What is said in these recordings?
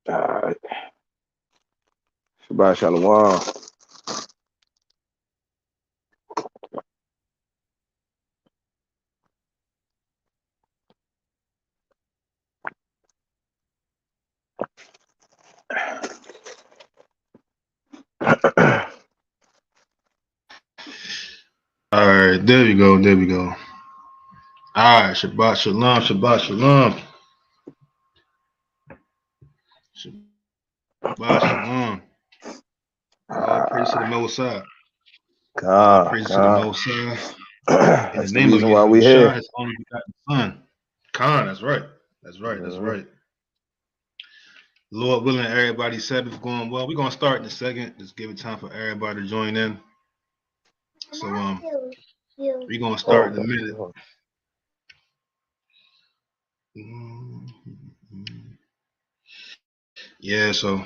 All right. Shabbat Shalom. All right, there we go. There we go. All right, Shabbat Shalom, Shabbat Shalom, Shabbat Shalom. All praise to the Most High. All God, praise to the God. Most High. In the That's the name of reason why we Yahushua, here. His only begotten Son. Khan, that's right. That's right. That's Mhm. right. Lord willing, everybody's Sabbath going well. We're gonna start in a second. Just give it time for everybody to join in. So we're gonna Oh, start in a okay. minute. Oh, Yeah. So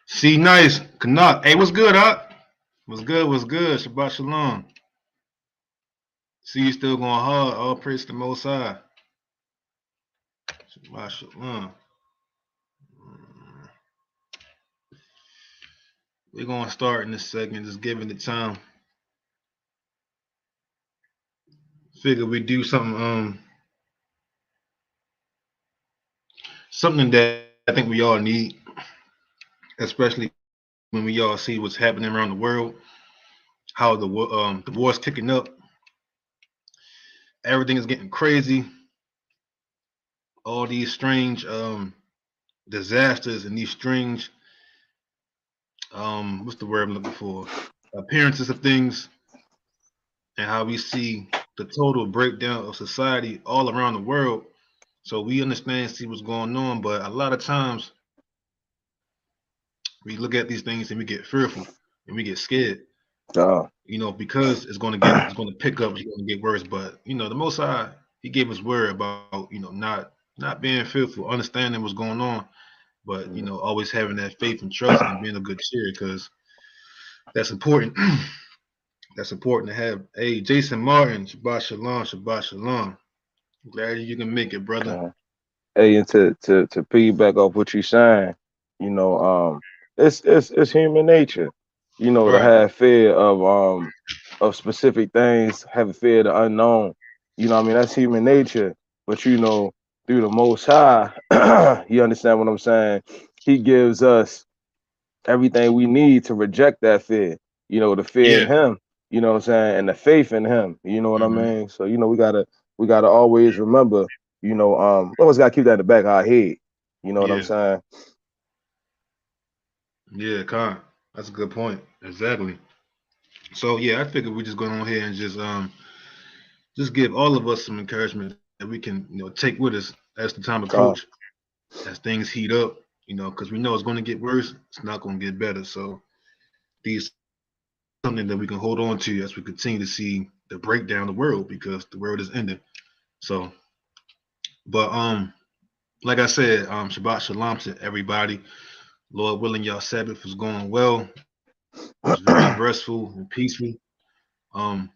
see, nice. Canuck. Hey, what's good, Up? What's good? What's good? Shabbat Shalom. See, you still going hard. All praise to the Most High. Shabbat Shalom. We're gonna start in a second. Just giving the time. Figure we do something. Something that I think we all need, especially when we all see what's happening around the world, how the war's kicking up, everything is getting crazy, all these strange disasters and these strange what's the word I'm looking for, appearances of things, and how we see the total breakdown of society all around the world. So we understand, see what's going on, but a lot of times we look at these things and we get fearful and we get scared, God. because it's gonna pick up, it's gonna get worse. But the Most High, He gave us word about not being fearful, understanding what's going on, but always having that faith and trust and being of good cheer, because that's important. That's important to have. Hey, Jason Martin, Shabbat Shalom, Shabbat Shalom. Glad you can make it, brother. God. Hey, and to piggyback off what you're saying, you know, it's human nature, to Right. have fear of specific things, have a fear of the unknown. I mean, that's human nature. But through the Most High, you understand what I'm saying? He gives us everything we need to reject that fear. The fear in Yeah. Him. You know what I'm saying, and the faith in Him. You know what I Hmm. mean? So we gotta always remember. We always gotta keep that in the back of our head. You know what I'm Yeah. saying? Yeah. Con. That's a good point. Exactly. So yeah, I figured we just go on here and just give all of us some encouragement that we can take with us as the time approach, God, as things heat up. Because we know it's going to get worse. It's not going to get better. So these something that we can hold on to as we continue to see the breakdown of the world, because the world is ending. So, but like I said, Shabbat Shalom to everybody. Lord willing, y'all Sabbath was going well. It was very restful and peaceful. Um,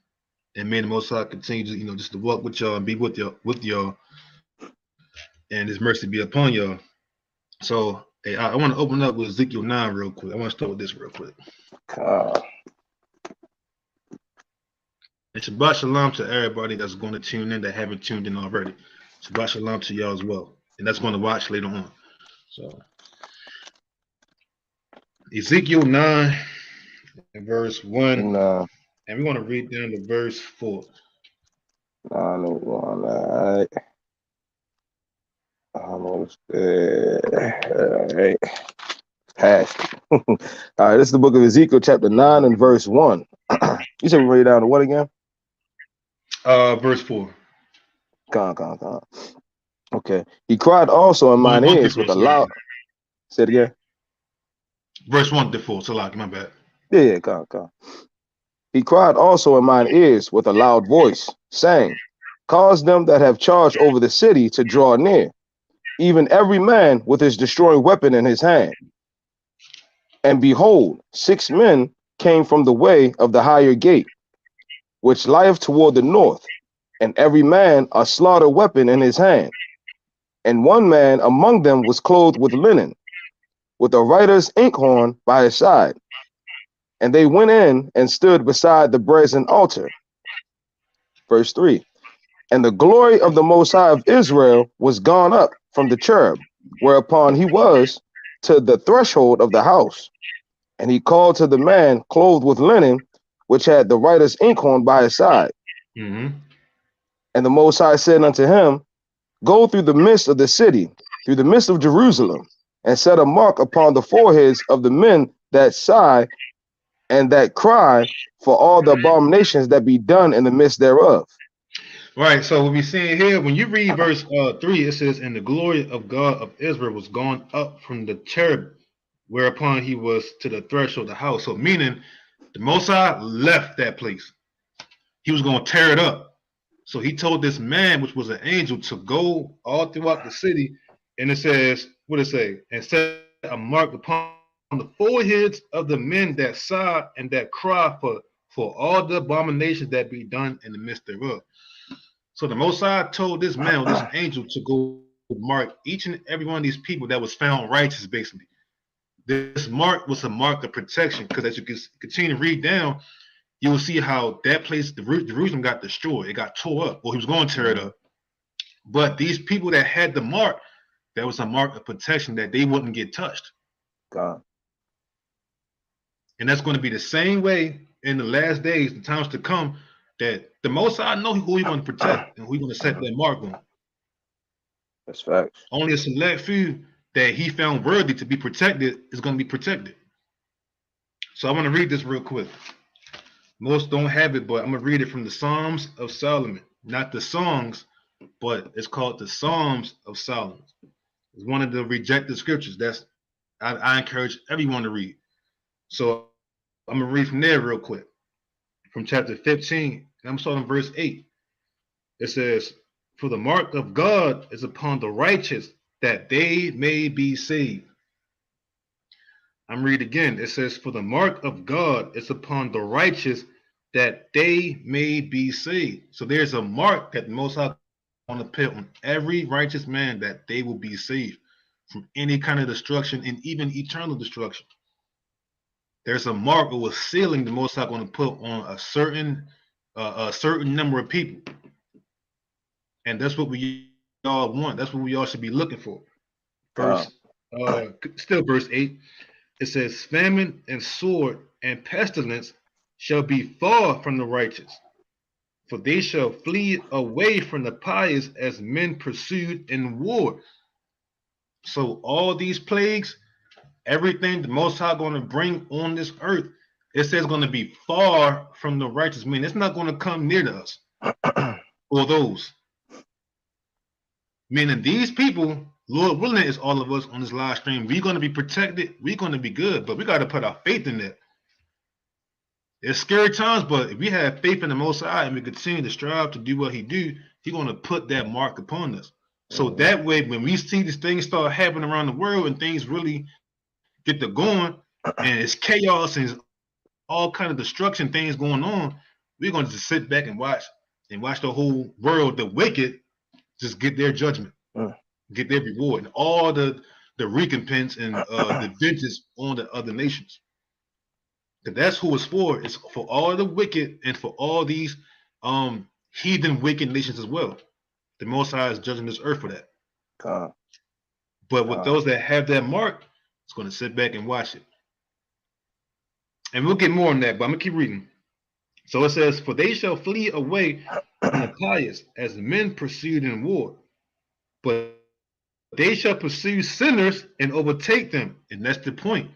and may the Most High continue to, just to walk with y'all and be with y'all, and His mercy be upon y'all. So, hey, I want to open up with Ezekiel 9 real quick. I want to start with this real quick. God, And Shabbat Shalom to everybody that's going to tune in that haven't tuned in already. Shabbat Shalom to y'all as well, and that's going to watch later on. So, Ezekiel 9 and verse 1, nah, and we're going to read down to verse 4. nah, no, all right, almost there. All right, passed. All right, this is the book of Ezekiel, chapter 9 and verse 1. You said we read down to what again? Verse 4. Con. Okay. He cried also in mine 1 through ears 4, with a sorry. loud. Say it again. Verse 1 through 4. So, like, my bad. Yeah, con. He cried also in mine ears with a loud voice, saying, cause them that have charge over the city to draw near, even every man with his destroying weapon in his hand. And behold, 6 men came from the way of the higher gate, which lieth toward the north, and every man a slaughter weapon in his hand. And one man among them was clothed with linen, with a writer's inkhorn by his side. And they went in and stood beside the brazen altar. Verse 3. And the glory of the Most High of Israel was gone up from the cherub, whereupon he was, to the threshold of the house. And he called to the man clothed with linen, which had the writer's inkhorn by his side. Mm-hmm. And the Most High said unto him, Go through the midst of the city, through the midst of Jerusalem, and set a mark upon the foreheads of the men that sigh and that cry for all the abominations that be done in the midst thereof. Right. So what we're seeing here, when you read verse 3, it says, and the glory of God of Israel was gone up from the cherub, whereupon he was to the threshold of the house. So meaning the Most High left that place. He was going to tear it up. So he told this man, which was an angel, to go all throughout the city. And it says, what does it say? And set a mark upon the foreheads of the men that sigh and that cry for all the abominations that be done in the midst thereof. So the Most High told this man, or this angel, to go mark each and every one of these people that was found righteous, basically. This mark was a mark of protection, because as you can continue to read down, you will see how that place, Jerusalem, got destroyed. It got tore up, or he was going to tear it up. But these people that had the mark, that was a mark of protection that they wouldn't get touched. God. And that's going to be the same way in the last days, the times to come, that the Most High know who he's going to protect and who he's going to set that mark on. That's facts. Only a select few that he found worthy to be protected is going to be protected. So I want to read this real quick. Most don't have it, but I'm going to read it from the Psalms of Solomon. Not the songs, but it's called the Psalms of Solomon. It's one of the rejected scriptures. I encourage everyone to read. So I'm going to read from there real quick. From chapter 15, and I'm starting verse 8. It says, for the mark of God is upon the righteous, that they may be saved. I'm reading again. It says, for the mark of God is upon the righteous, that they may be saved. So there's a mark that the Most High want to put on every righteous man, that they will be saved from any kind of destruction, and even eternal destruction. There's a mark or a sealing the Most High going to put on a certain number of people, and that's what we all want. That's what we all should be looking for. Still verse 8. It says, famine and sword and pestilence shall be far from the righteous, for they shall flee away from the pious as men pursued in war. So all these plagues, everything the Most High going to bring on this earth, it says going to be far from the righteous. I mean, it's not going to come near to us or those. Meaning these people, Lord willing, is all of us on this live stream. We're going to be protected. We're going to be good, but we got to put our faith in that. It's scary times, but if we have faith in the Most High and we continue to strive to do what He do, He's going to put that mark upon us. So that way, when we see these things start happening around the world and things really get to going, and it's chaos and all kind of destruction things going on, we're going to just sit back and watch the whole world, the wicked, just get their judgment, get their reward, and all the recompense and the vengeance on the other nations. Because that's who it's for. It's for all the wicked and for all these heathen wicked nations as well. The Most High is judging this earth for that. But with those that have that mark, it's going to sit back and watch it. And we'll get more on that, but I'm going to keep reading. So it says, for they shall flee away from the pious as men pursued in war, but they shall pursue sinners and overtake them. And that's the point.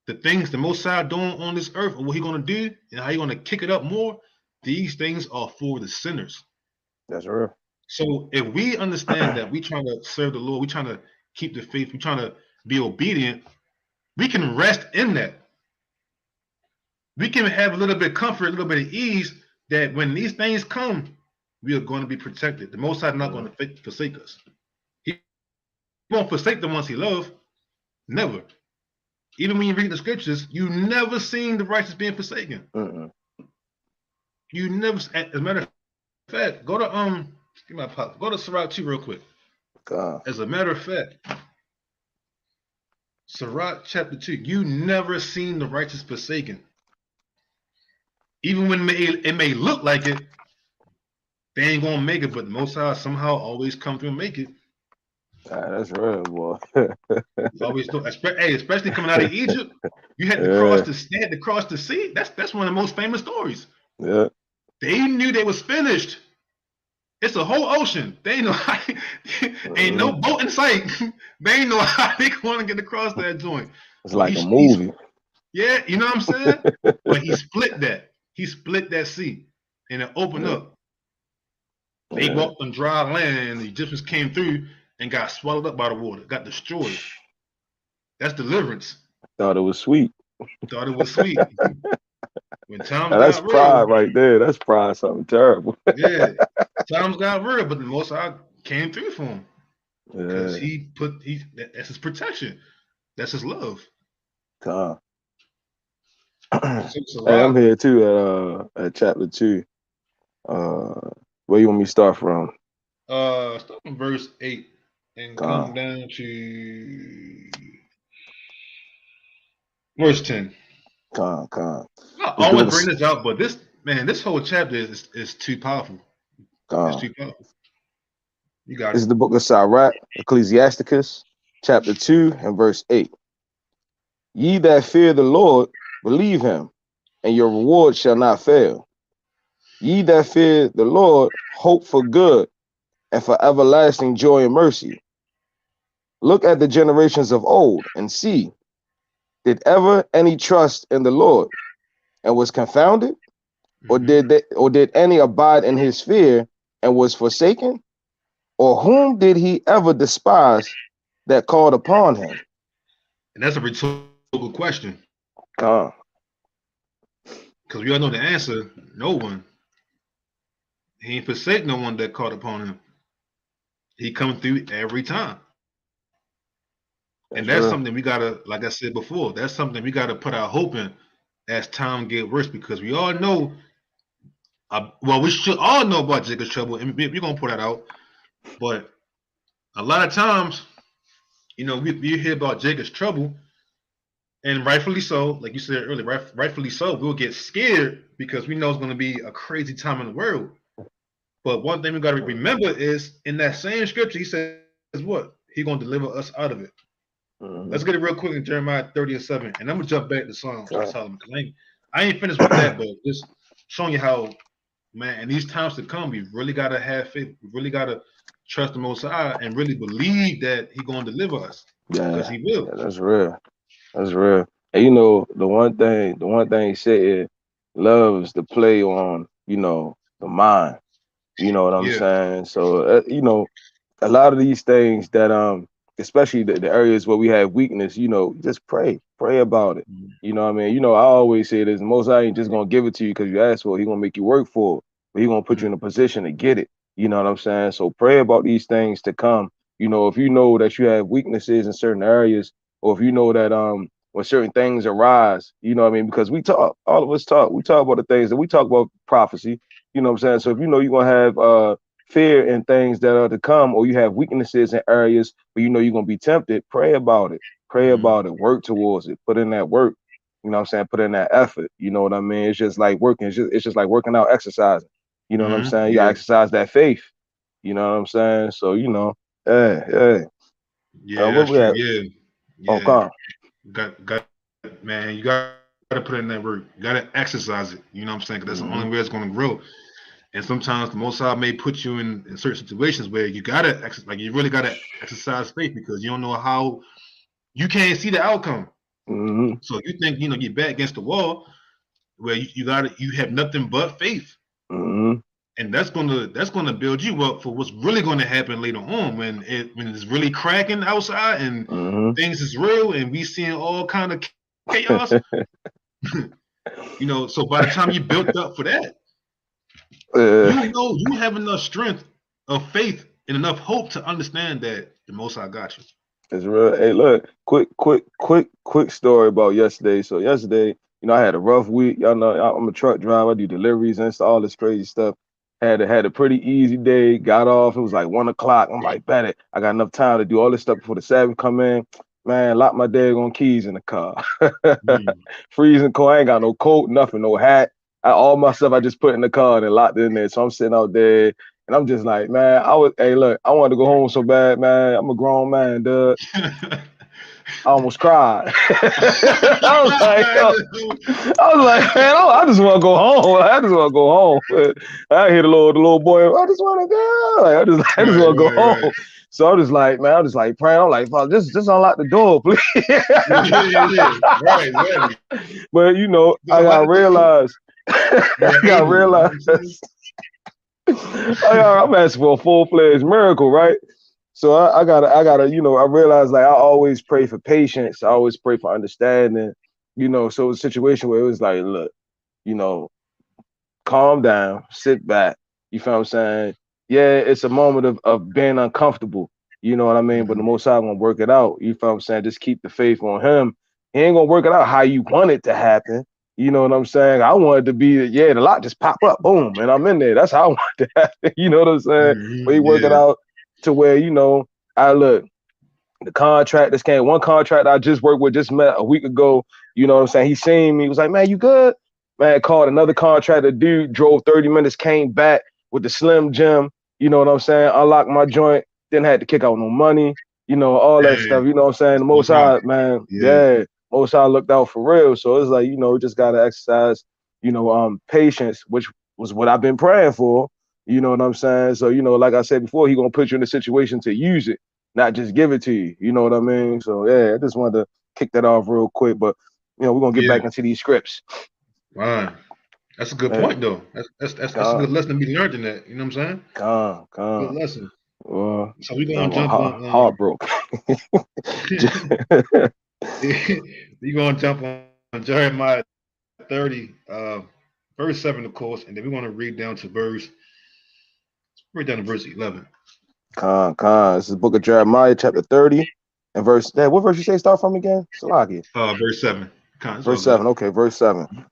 The things the Most High doing on this earth, and what He's going to do, and how He's going to kick it up more, these things are for the sinners. That's real. So if we understand that we trying to serve the Lord, we trying to keep the faith, we trying to be obedient, we can rest in that. We can have a little bit of comfort, a little bit of ease, that when these things come, we are going to be protected. The Most High is not going to forsake us. He won't forsake the ones He loves. Never. Even when you read the scriptures, you never seen the righteous being forsaken. You never. As a matter of fact, go to Sirach 2 real quick. God. As a matter of fact, Sirach chapter 2, you never seen the righteous forsaken. Even when it may look like it, they ain't gonna make it, but the Most High somehow always come through and make it. That's real, boy. Always do. Especially coming out of Egypt, you had to Yeah, cross the sea. That's one of the most famous stories. yeah. They knew they was finished. It's a whole ocean. They ain't know how, ain't no Mhm. boat in sight. They ain't know how they going to get across that joint. It's But like a movie. yeah, you know what I'm saying? But he split that. He split that sea, and it opened Yeah, up. They yeah. walked on dry land, and the Egyptians came through and got swallowed up by the water, got destroyed. That's deliverance. Thought it was sweet. Thought it was sweet. When times Now, that's got pride real, right there. That's pride, something terrible. yeah, times got real, but the Most High came through for him because Yeah, that's his protection. That's his love. God. So Hey, I'm Sirach, here too at chapter 2. Where you want me to start from? start from verse 8 and God, come down to verse 10. God. I It's the always book of bring this out, but this whole chapter is too powerful. It's God. too powerful. You got This it. is the book of Sirach, Ecclesiasticus, chapter 2 and verse 8. Ye that fear the Lord, believe him, and your reward shall not fail. Ye that fear the Lord, hope for good, and for everlasting joy and mercy. Look at the generations of old, and see, did ever any trust in the Lord, and was confounded? Mm-hmm. Or did any abide in his fear, and was forsaken? Or whom did he ever despise that called upon him? And that's a rhetorical question God, because we all know the answer. No one. He ain't forsake no one that called upon him. He come through every time. And that's that's real. something we gotta, like I said before, that's something we gotta put our hope in as time get worse because we all know. Well, we should all know about Jacob's trouble, and we're gonna put that out. But a lot of times, we hear about Jacob's trouble, and rightfully so, like you said earlier, rightfully so, we'll get scared because we know it's gonna be a crazy time in the world. But one thing we gotta remember is in that same scripture, he says what? He gonna deliver us out of it. Mhm. Let's get it real quick in Jeremiah 30:7, and I'm gonna jump back to Psalms of God. Solomon because I ain't finished with that, but just showing you how, man, in these times to come, we really gotta have faith. We really gotta trust the Most High and really believe that He gonna deliver us because Yeah, He will. that's real. That's real. And the one thing he said, loves to play on, the mind. You know what I'm Yeah. saying? So, a lot of these things that especially the areas where we have weakness, just pray about it. Mhm. You know what I mean? I always say this: the Most High ain't just gonna give it to you because you asked for it. He gonna make you work for it, but he gonna put you in a position to get it. You know what I'm saying? So pray about these things to come. If you know that you have weaknesses in certain areas, or if you know that when certain things arise, you know what I mean? Because all of us talk, we talk about the things that we talk about prophecy. You know what I'm saying? So if you know you're gonna have fear in things that are to come, or you have weaknesses in areas where you know you're gonna be tempted, pray about it. Pray Mhm. about it. Work towards it. Put in that work. You know what I'm saying? Put in that effort. You know what I mean? It's just like working. It's just like working out, exercising. You know what I'm saying? You gotta Yeah. exercise that faith. You know what I'm saying? So hey. Yeah, Where that's we true. at? Yeah. Oh, Yeah. come. Got man, you gotta put in that work. You gotta exercise it. You know what I'm saying? 'Cause that's the Hmm. only way it's gonna grow. And sometimes the Most High may put you in certain situations where you gotta you really gotta exercise faith because you don't know how you can't see the outcome. Hmm. So you think you're back against the wall where you have nothing but faith, Hmm. and that's gonna build you up for what's really gonna happen later on when it's really cracking outside and Hmm. things is real and we seeing all kind of chaos. So by the time you built up for that, uh, you know you have enough strength of faith and enough hope to understand that the Most High got you. It's real. Hey, look, quick story about yesterday. So yesterday, I had a rough week. Y'all know I'm a truck driver. I do deliveries and all this crazy stuff. Had a pretty easy day. Got off. It was like 1 o'clock. I'm like, bet it. I got enough time to do all this stuff before the Sabbath come in. Man, lock my daggone keys in the car. Mm. Freezing cold. I ain't got no coat, nothing, no hat. All my stuff I just put in the car and locked it in there. So I'm sitting out there and I'm just like, man, hey, look, I wanted to go home so bad, man. I'm a grown man, dude. I almost cried. I was like, yo, man, I just want to go home. I just want to go home. I hear the little boy. I just want to go. Like, I just want to go home. Right. So I'm just like, man, I'm just like praying. I'm like, Father, just unlock the door, please. Yeah. Right. But you know, I gotta realize. I gotta realize. I'm asking for a full-fledged miracle, right? So I gotta, you know, I realized like I always pray for patience. I always pray for understanding, you know. So it was a situation where it was like, look, you know, calm down, sit back. You feel what I'm saying? Yeah, it's a moment of being uncomfortable. You know what I mean? But the Most High gonna work it out. You feel what I'm saying? Just keep the faith on Him. He ain't gonna work it out how you want it to happen. You know what I'm saying? I wanted to be, the lot just pop up, boom, and I'm in there. That's how I want it to happen. You know what I'm saying? But he work it out to where, you know, I look, the contract this came, one contract I just worked with, just met a week ago. You know what I'm saying? He seen me, was like, man, you good? Man, called another contractor, dude drove 30 minutes, came back with the Slim Jim. You know what I'm saying? Unlocked my joint, didn't have to kick out no money, you know, all that stuff. You know what I'm saying? The Most High, man, Most High looked out for real. So it's like, you know, just gotta exercise, you know, patience, which was what I've been praying for. You know what I'm saying? So, you know, like I said before, he gonna put you in a situation to use it, not just give it to you. You know what I mean? So yeah, I just wanted to kick that off real quick, but you know, we're gonna get back into these scripts. Wow. That's a good point though. That's a good lesson to be learned in that. You know what I'm saying? Good lesson. So we're gonna jump on heartbroken. We're gonna jump on Jeremiah 30, verse 7, of course, and then we're gonna read down to verse 11. This is the book of Jeremiah, chapter 30, and verse. What verse you say start from again? Salaki. Verse 7. Verse 7. Okay, verse 7.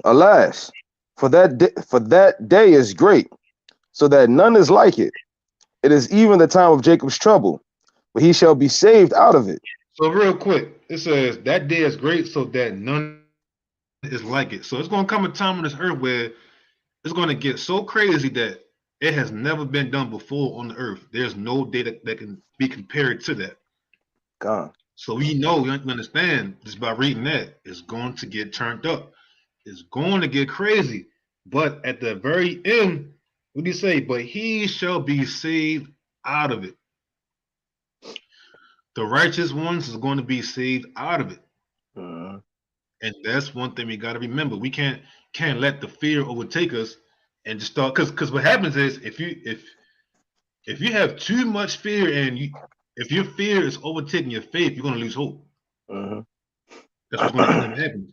Alas, for that day is great, so that none is like it. It is even the time of Jacob's trouble, but he shall be saved out of it. So real quick, it says that day is great, so that none is like it. So it's going to come a time on this earth where it's going to get so crazy that it has never been done before on the earth. There's no day that can be compared to that. God. So we understand just by reading that, it's going to get turned up. It's going to get crazy. But at the very end, what do you say? But he shall be saved out of it. The righteous ones is going to be saved out of it. And that's one thing we got to remember. We can't let the fear overtake us and just start, because what happens is if you have too much fear and if your fear is overtaking your faith, you're going to lose hope. That's what's going to happen.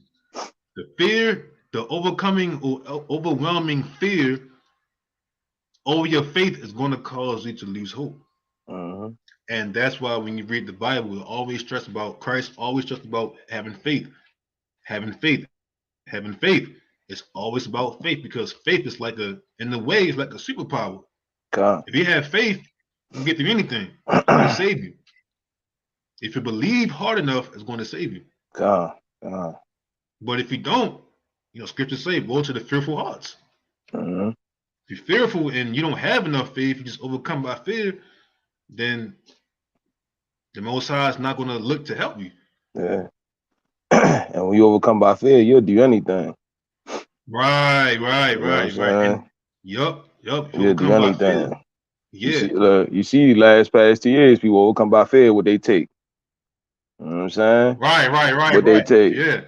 The fear, the overcoming or overwhelming fear over your faith is going to cause you to lose hope. And that's why when you read the Bible, we always stress about Christ, always stress about having faith. It's always about faith, because faith is like in a way, it's like a superpower. God. If you have faith, you can get through anything. It's going to save you. If you believe hard enough, it's going to save you. God. But if you don't, scriptures say, woe to the fearful hearts. If you're fearful and you don't have enough faith, you just overcome by fear, then the Most High is not going to look to help you. Yeah. And when you overcome by fear, you'll do anything. Right. And, yup. You'll do anything. Yeah. You see, last past 2 years, people overcome by fear, what they take. You know what I'm saying? Right. What they take. Yeah.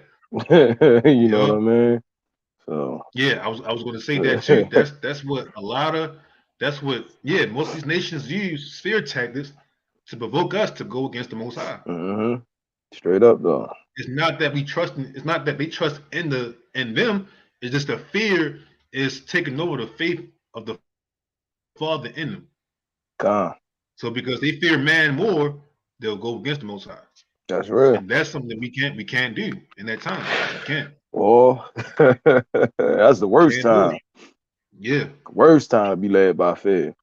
You know what I mean? So yeah, I was going to say that too. That's what most of these nations use fear tactics to provoke us to go against the Most High. Straight up though. It's not that it's not that they trust in them. It's just the fear is taking over the faith of the Father in them. God. So because they fear man more, they'll go against the Most High. That's real. And that's something that we can't do in that time. We can't. Oh, that's the worst time. Yeah. Worst time to be led by fear.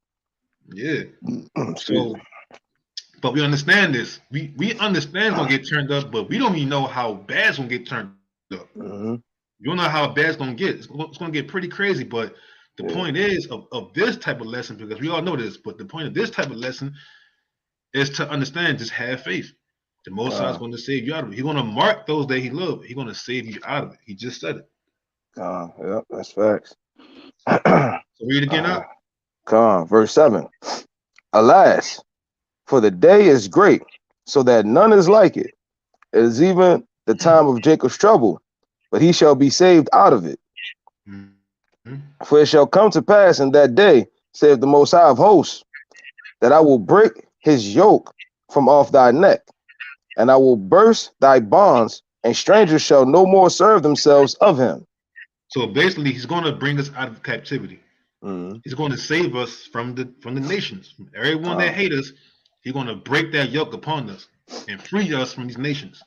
Yeah. Excuse me. So, but we understand this. We understand it's gonna get turned up, but we don't even know how bad it's gonna get turned up. Mm-hmm. You don't know how bad it's gonna get. It's gonna get pretty crazy. But the Yeah. point is of this type of lesson, because we all know this, but the point of this type of lesson is to understand, just have faith. The Most High is going to save you out of it. He's going to mark those that He loves. He's going to save you out of it. He just said it. Yep, that's facts. So read it again out. Verse 7. Alas, for the day is great, so that none is like it. It is even the time of Jacob's trouble, but he shall be saved out of it. Mm-hmm. For it shall come to pass in that day, saith the Most High of hosts, that I will break his yoke from off thy neck, and I will burst thy bonds, and strangers shall no more serve themselves of him. So basically, He's going to bring us out of captivity. Mm-hmm. He's going to save us from the nations, from everyone that hate us. He's going to break that yoke upon us and free us from these nations.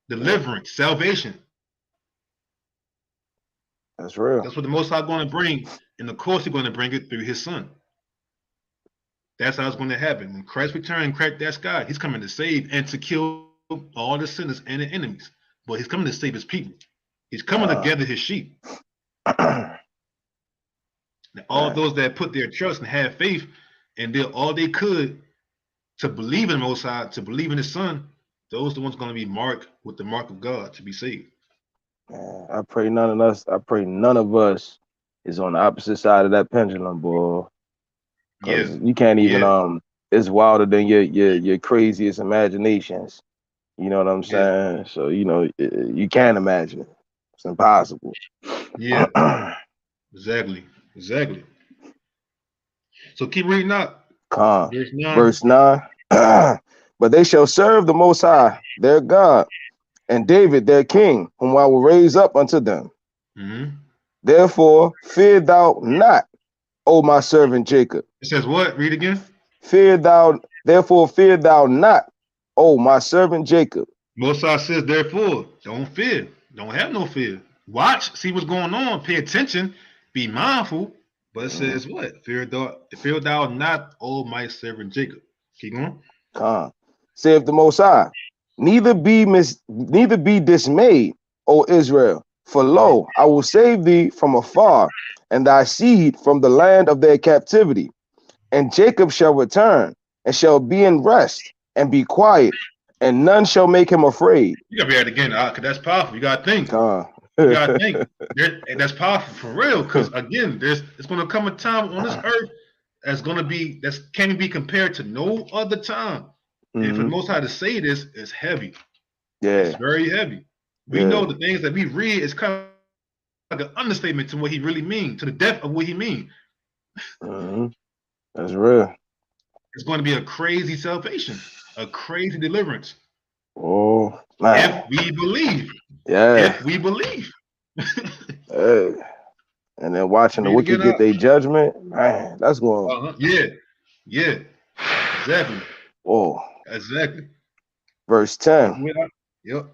Deliverance, salvation. That's real. That's what the Most High going to bring, and of course He's going to bring it through His Son. That's how it's going to happen. When Christ returns and crack that sky, He's coming to save and to kill all the sinners and the enemies. But He's coming to save His people. He's coming to gather His sheep. And all those that put their trust and have faith and did all they could to believe in the Most High, to believe in His Son, those are the ones going to be marked with the mark of God to be saved. I pray none of us is on the opposite side of that pendulum, boy. Because you can't even it's wilder than your craziest imaginations. You know what I'm saying? So you can't imagine it. It's impossible. Yeah. Exactly. So keep reading out. Verse 9. But they shall serve the Most High, their God, and David, their king, whom I will raise up unto them. Mm-hmm. Therefore, fear thou not, O my servant Jacob. It says what? Read again. Therefore fear thou not, O my servant Jacob. Most High says, therefore, don't fear. Don't have no fear. Watch, see what's going on. Pay attention. Be mindful. But it says what? Fear thou not, O my servant Jacob. Keep going. Saith the Most High, neither be dismayed, O Israel. For lo, I will save thee from afar, and thy seed from the land of their captivity. And Jacob shall return, and shall be in rest, and be quiet, and none shall make him afraid. You gotta be at it again, because that's powerful. You gotta think. You gotta think. And that's powerful for real. Because again, it's gonna come a time on this earth that can't be compared to no other time. And for the Most High to say this is heavy. Yeah, it's very heavy. We know the things that we read is kind of like an understatement to what He really means, to the depth of what He means. That's real. It's going to be a crazy salvation, a crazy deliverance. Oh, man. If we believe. Yeah. If we believe. Hey. And then watching the wicked get their judgment, man, that's going. Yeah. Exactly. Oh. Exactly. Verse 10. Yep.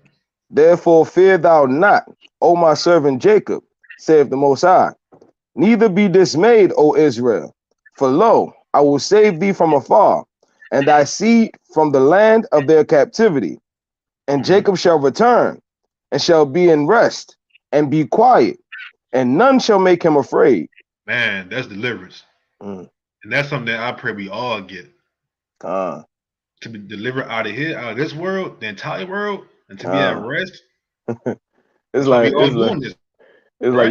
Therefore fear thou not, O my servant Jacob, saith the Most High. Neither be dismayed, O Israel. For lo, I will save thee from afar, and thy seed from the land of their captivity. And Jacob shall return, and shall be in rest, and be quiet, and none shall make him afraid. Man, that's deliverance. And that's something that I pray we all get. To be delivered out of here, out of this world, the entire world, and to be at rest. It's like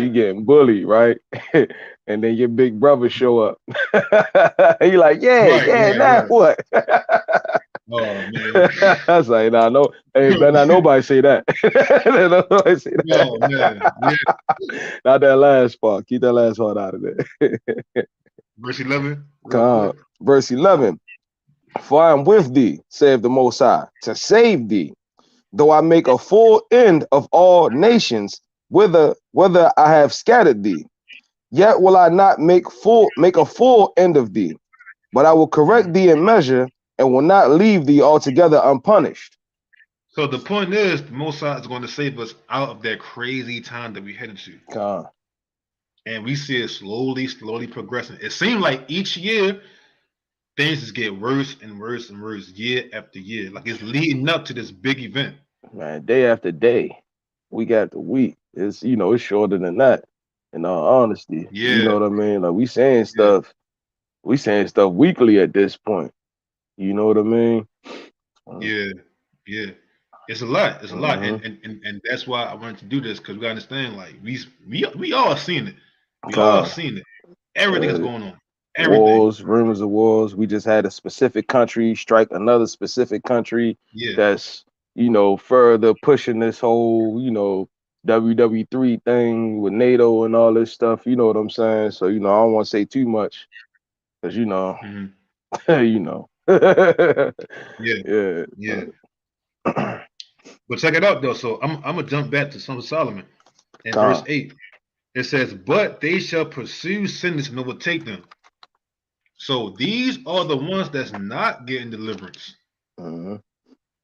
you getting bullied, right? And then your big brother show up. You like, now what? Oh man. I was like, better not nobody say that. Nobody say that. Oh man. Yeah. Not that last part. Keep that last part out of there. Verse 11. Verse 11. For I am with thee, saith the Most High, to save thee, though I make a full end of all nations, whether I have scattered thee. Yet will I not make a full end of thee, but I will correct thee in measure, and will not leave thee altogether unpunished. So the point is, the Most High is going to save us out of that crazy time that we headed to. And we see it slowly progressing. It seems like each year things just get worse and worse and worse year after year. Like it's leading up to this big event. Man, day after day, week after week. It's it's shorter than that. In all honesty, you know Yeah, what I mean. Like yeah, we saying stuff weekly at this point. You know what I mean? yeah, yeah. It's a lot. It's a lot, Mm-hmm. and that's why I wanted to do this because we gotta understand. Like we all seen it. We all God, seen it. Everything is uh, going on. Everything. wars, rumors of wars. We just had a specific country strike another specific country Yeah. that's further pushing this whole WW3 thing with NATO and all this stuff. You know what I'm saying? So I don't want to say too much because Hmm. you know. Yeah. Yeah. Yeah. But check it out though. So I'm gonna jump back to Song of Solomon in verse Con. 8. It says, "But they shall pursue sinners and overtake them." So these are the ones that's not getting deliverance. Hmm.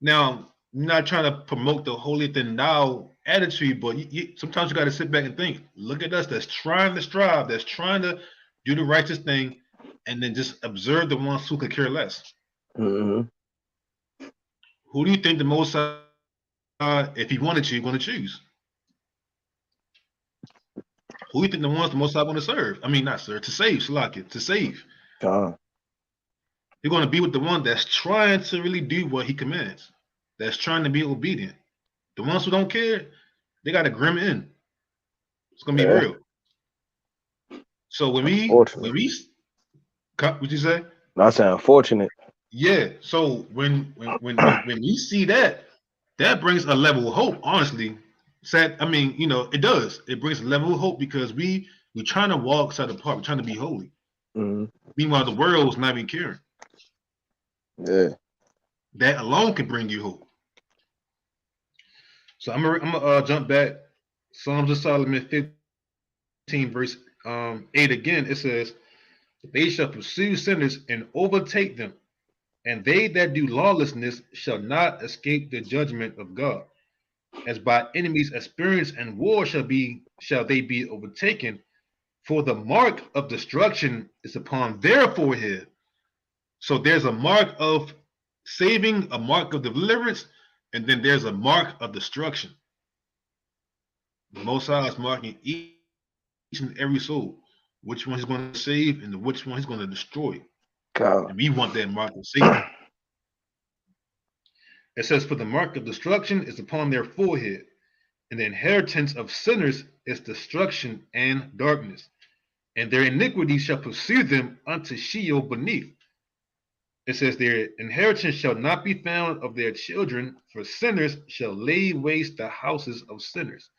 Now, I'm not trying to promote the holy than thou attitude, but sometimes you got to sit back and think. Look at us that's trying to strive, that's trying to do the righteous thing, and then just observe the ones who could care less. Hmm. Who do you think the Most High, if he wanted you, going to choose? Who do you think the ones the Most High going to serve? I mean, not serve, to save, Shalakia, to save. Con. You're going to be with the one that's trying to really do what he commands, that's trying to be obedient. The ones who don't care, they got a grim end. It's going to be Yeah. real. So when Unfortunate. we what you say? Not saying unfortunate. Yeah. So when we see that, that brings a level of hope. Honestly, sad. I mean, it does. It brings a level of hope because we're trying to walk side apart. We're trying to be holy. Hmm. Meanwhile, the world's not even caring. Yeah. That alone can bring you hope. So I'm gonna jump back. Psalms of Solomon 15 verse 8 again. It says, "They shall pursue sinners and overtake them. And they that do lawlessness shall not escape the judgment of God. As by enemies experience and war shall they be overtaken, for the mark of destruction is upon their forehead." So there's a mark of saving, a mark of deliverance, and then there's a mark of destruction. The Most High is marking each and every soul, which one he's going to save and which one he's going to destroy. Con. And we want that mark of Satan. It says, "For the mark of destruction is upon their forehead, and the inheritance of sinners is destruction and darkness, and their iniquity shall pursue them unto Sheol beneath." It says, "Their inheritance shall not be found of their children, for sinners shall lay waste the houses of sinners,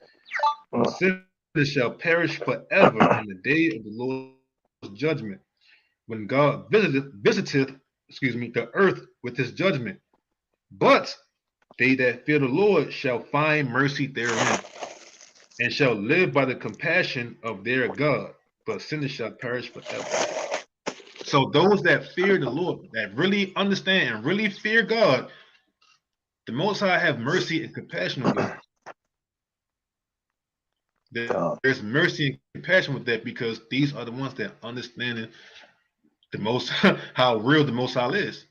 and Mm. sinners shall perish forever in the day of the Lord's judgment, when God visiteth the earth with his judgment. But they that fear the Lord shall find mercy therein, and shall live by the compassion of their God, but sinners shall perish forever." So those that fear the Lord, that really understand and really fear God, the Most High have mercy and compassion on them. Con. There's mercy and compassion with that because these are the ones that understand the most how real the Most High is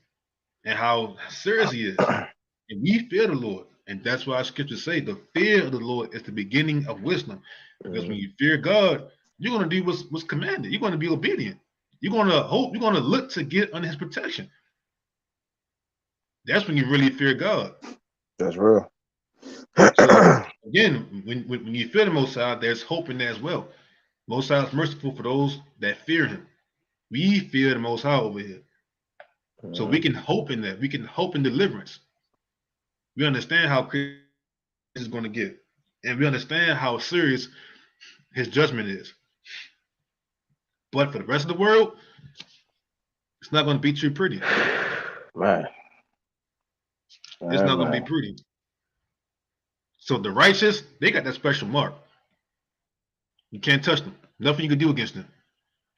and how serious He is. And we fear the Lord, and that's why Scriptures say the fear of the Lord is the beginning of wisdom. Because when Mhm. you fear God, you're going to do what's commanded. You're going to be obedient. You're going to hope. You're going to look to get under His protection. That's when you really fear God. That's real. So again, when you fear the Most High, there's hope in that as well. Most High is merciful for those that fear Him. We fear the Most High over here, so we Mhm. can hope in that. We can hope in deliverance. We understand how crazy it's going to get, and we understand how serious His judgment is. But for the rest of the world, it's not going to be too pretty. Man, It's man, not going to be man. pretty. So the righteous, they got that special mark. You can't touch them. Nothing you can do against them.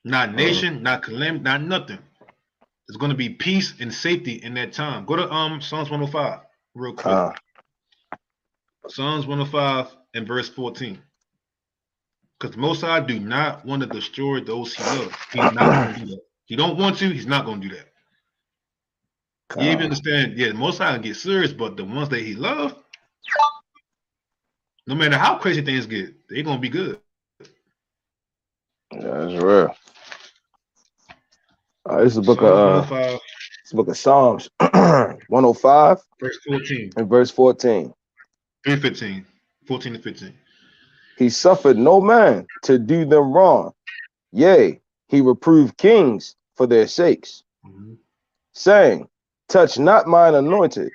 Not Mm. nation, not calamity, not nothing. There's going to be peace and safety in that time. Go to Psalms 105 real quick. Con. Psalms 105 and verse 14. Because the Most High do not want to destroy those he loves. He's not going to do that. He don't want to. He's not going to do that. You even understand? Yeah, the Most High can get serious, but the ones that he loves, no matter how crazy things get, they're going to be good. Yeah, that's real. This is a book Psalms of 105, it's a book of Psalms 105 verse 14, and verse 14. 3:15, 14 to 15. He suffered no man to do them wrong. Yea, he reproved kings for their sakes, saying, touch not mine anointed,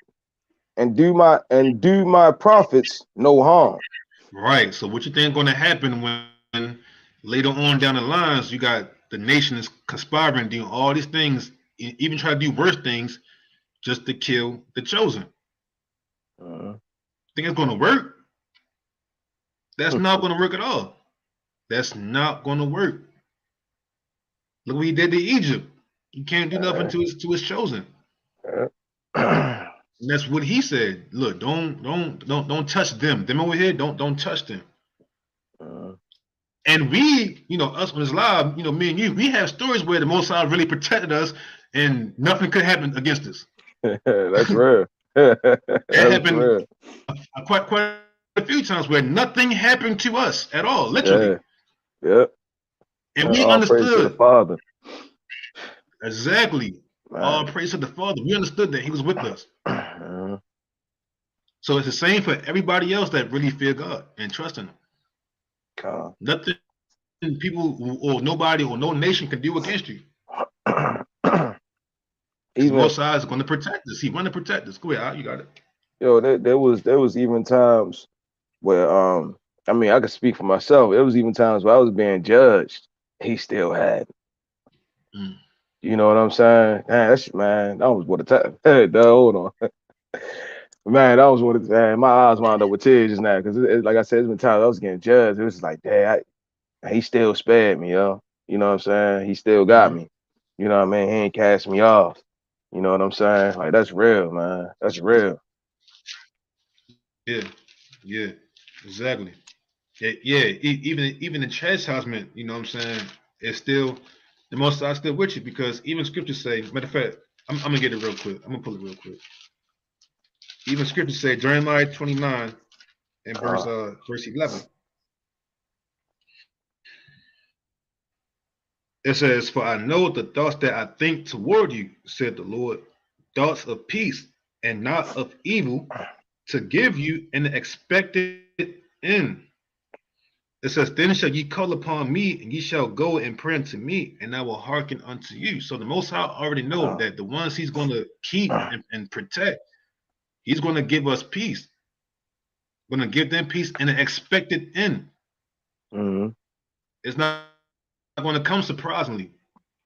and do my prophets no harm. Right. So what you think going to happen when later on down the lines you got the nation is conspiring, doing all these things, even try to do worse things just to kill the chosen? Think it's going to work? That's not going to work at all. That's not going to work. Look what he did to Egypt. He can't do nothing to his chosen. And that's what he said. Look, don't touch them. Them over here, don't touch them. And we, us on this live, me and you, we have stories where the Most High really protected us, and nothing could happen against us. That's real. That happened real. quite a few times where nothing happened to us at all, literally. Yeah. And we all understood. Praise to the Father. Exactly. Man. All praise to the Father. We understood that He was with us. So it's the same for everybody else that really fear God and trust in Him. Nothing people or nobody or no nation can do against you. Even Most High is going to protect us. He want to protect us. Go ahead, you got it. Yo, there was even times where I mean, I could speak for myself. There was even times where I was being judged. He still had. You know what I'm saying? Man, that was what a time. Hey, hold on. Man, that was what it, man, my eyes wound up with tears just now. Because like I said, it's been times I was getting judged. It was like, dang, he still spared me, yo. You know what I'm saying? He still got me. You know what I mean? He ain't cast me off. You know what I'm saying? Like, that's real, man. That's real. Yeah, exactly. Even the chastisement, you know what I'm saying, it's still the Most High still with you, because even scriptures say, matter of fact, I'm gonna get it real quick. I'm gonna pull it real quick. Even scriptures say, Jeremiah 29 and verse 11. It says, for I know the thoughts that I think toward you, said the Lord, thoughts of peace and not of evil, to give you an expected end. It says, then shall ye call upon me, and ye shall go and pray unto me, and I will hearken unto you. So the Most High already know that the ones He's going to keep and protect, He's going to give us peace. Going to give them peace and an expected end. It's not going to come surprisingly.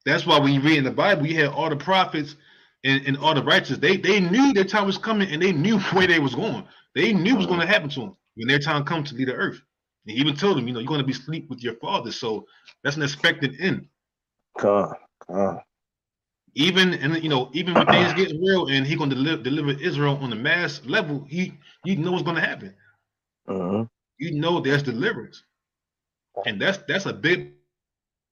That's why when you read in the Bible, you had all the prophets and all the righteous. They knew their time was coming, and they knew where they was going. They knew what was going to happen to them when their time comes to leave the earth. And he even told them, you're going to be asleep with your father. So that's an expected end. Even even when things get real and He's going to deliver Israel on the mass level, you know what's going to happen. You know there's deliverance, and that's a big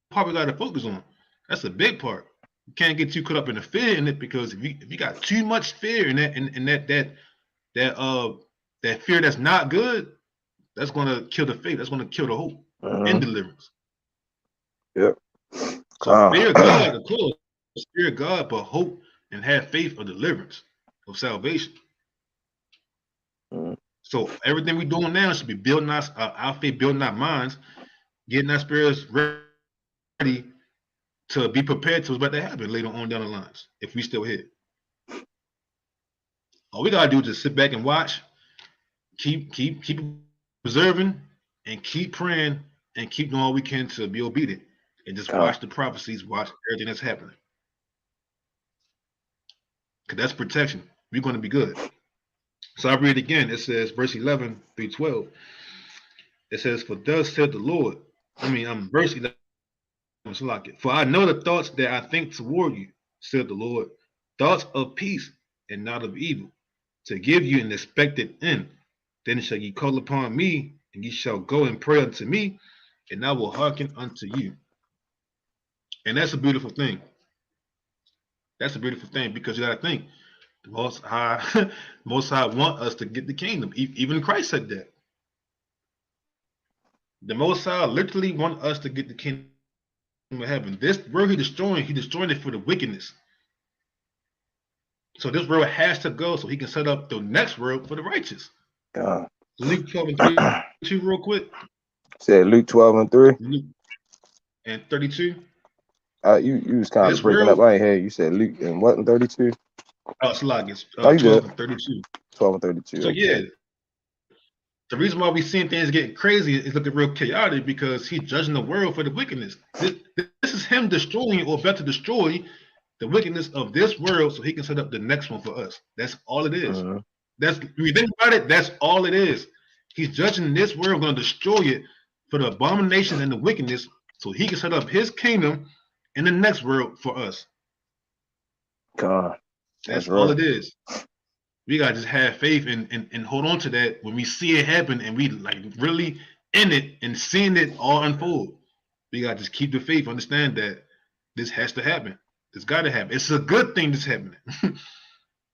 part we got to focus on. That's a big part. You can't get too caught up in the fear in it, because if you got too much fear in that that fear that's not good, that's going to kill the faith. That's going to kill the hope and deliverance. Yep. So fear God, of course, fear God, but hope and have faith of deliverance, of salvation. So everything we're doing now should be building our faith, building our minds, getting our spirits ready to be prepared to what's about to happen later on down the lines, if we still here. All we gotta do is just sit back and watch, keep observing, and keep praying, and keep doing all we can to be obedient, and just watch the prophecies, watch everything that's happening. Because that's protection. We're going to be good. So I read again. It says, verse 11 through 12. It says, for thus said the Lord. Verse 11. For I know the thoughts that I think toward you, said the Lord, thoughts of peace and not of evil, to give you an expected end. Then shall ye call upon me, and ye shall go and pray unto me, and I will hearken unto you. And that's a beautiful thing. That's a beautiful thing because you got to think the Most High, Most High want us to get the kingdom. Even Christ said that. The Most High literally want us to get the kingdom of heaven. This world he destroying it for the wickedness. So this world has to go so he can set up the next world for the righteous. Luke 12 and 32 real quick. Said Luke 12 and 3. Luke and 32. You was kind of breaking up. I ain't hear you said Luke and what in 32? Oh, it's like it's 12 and 32. 12 and 32. So yeah, the reason why we seeing things getting crazy is looking real chaotic because he's judging the world for the wickedness. This is him destroying or about to destroy the wickedness of this world so he can set up the next one for us. That's all it is. That's when you think about it, that's all it is. He's judging this world, going to destroy it for the abomination and the wickedness so he can set up his kingdom in the next world for us. God. That's all it is. We gotta just have faith and hold on to that when we see it happen and we like really in it and seeing it all unfold. We gotta just keep the faith, understand that this has to happen. It's gotta happen. It's a good thing that's happening.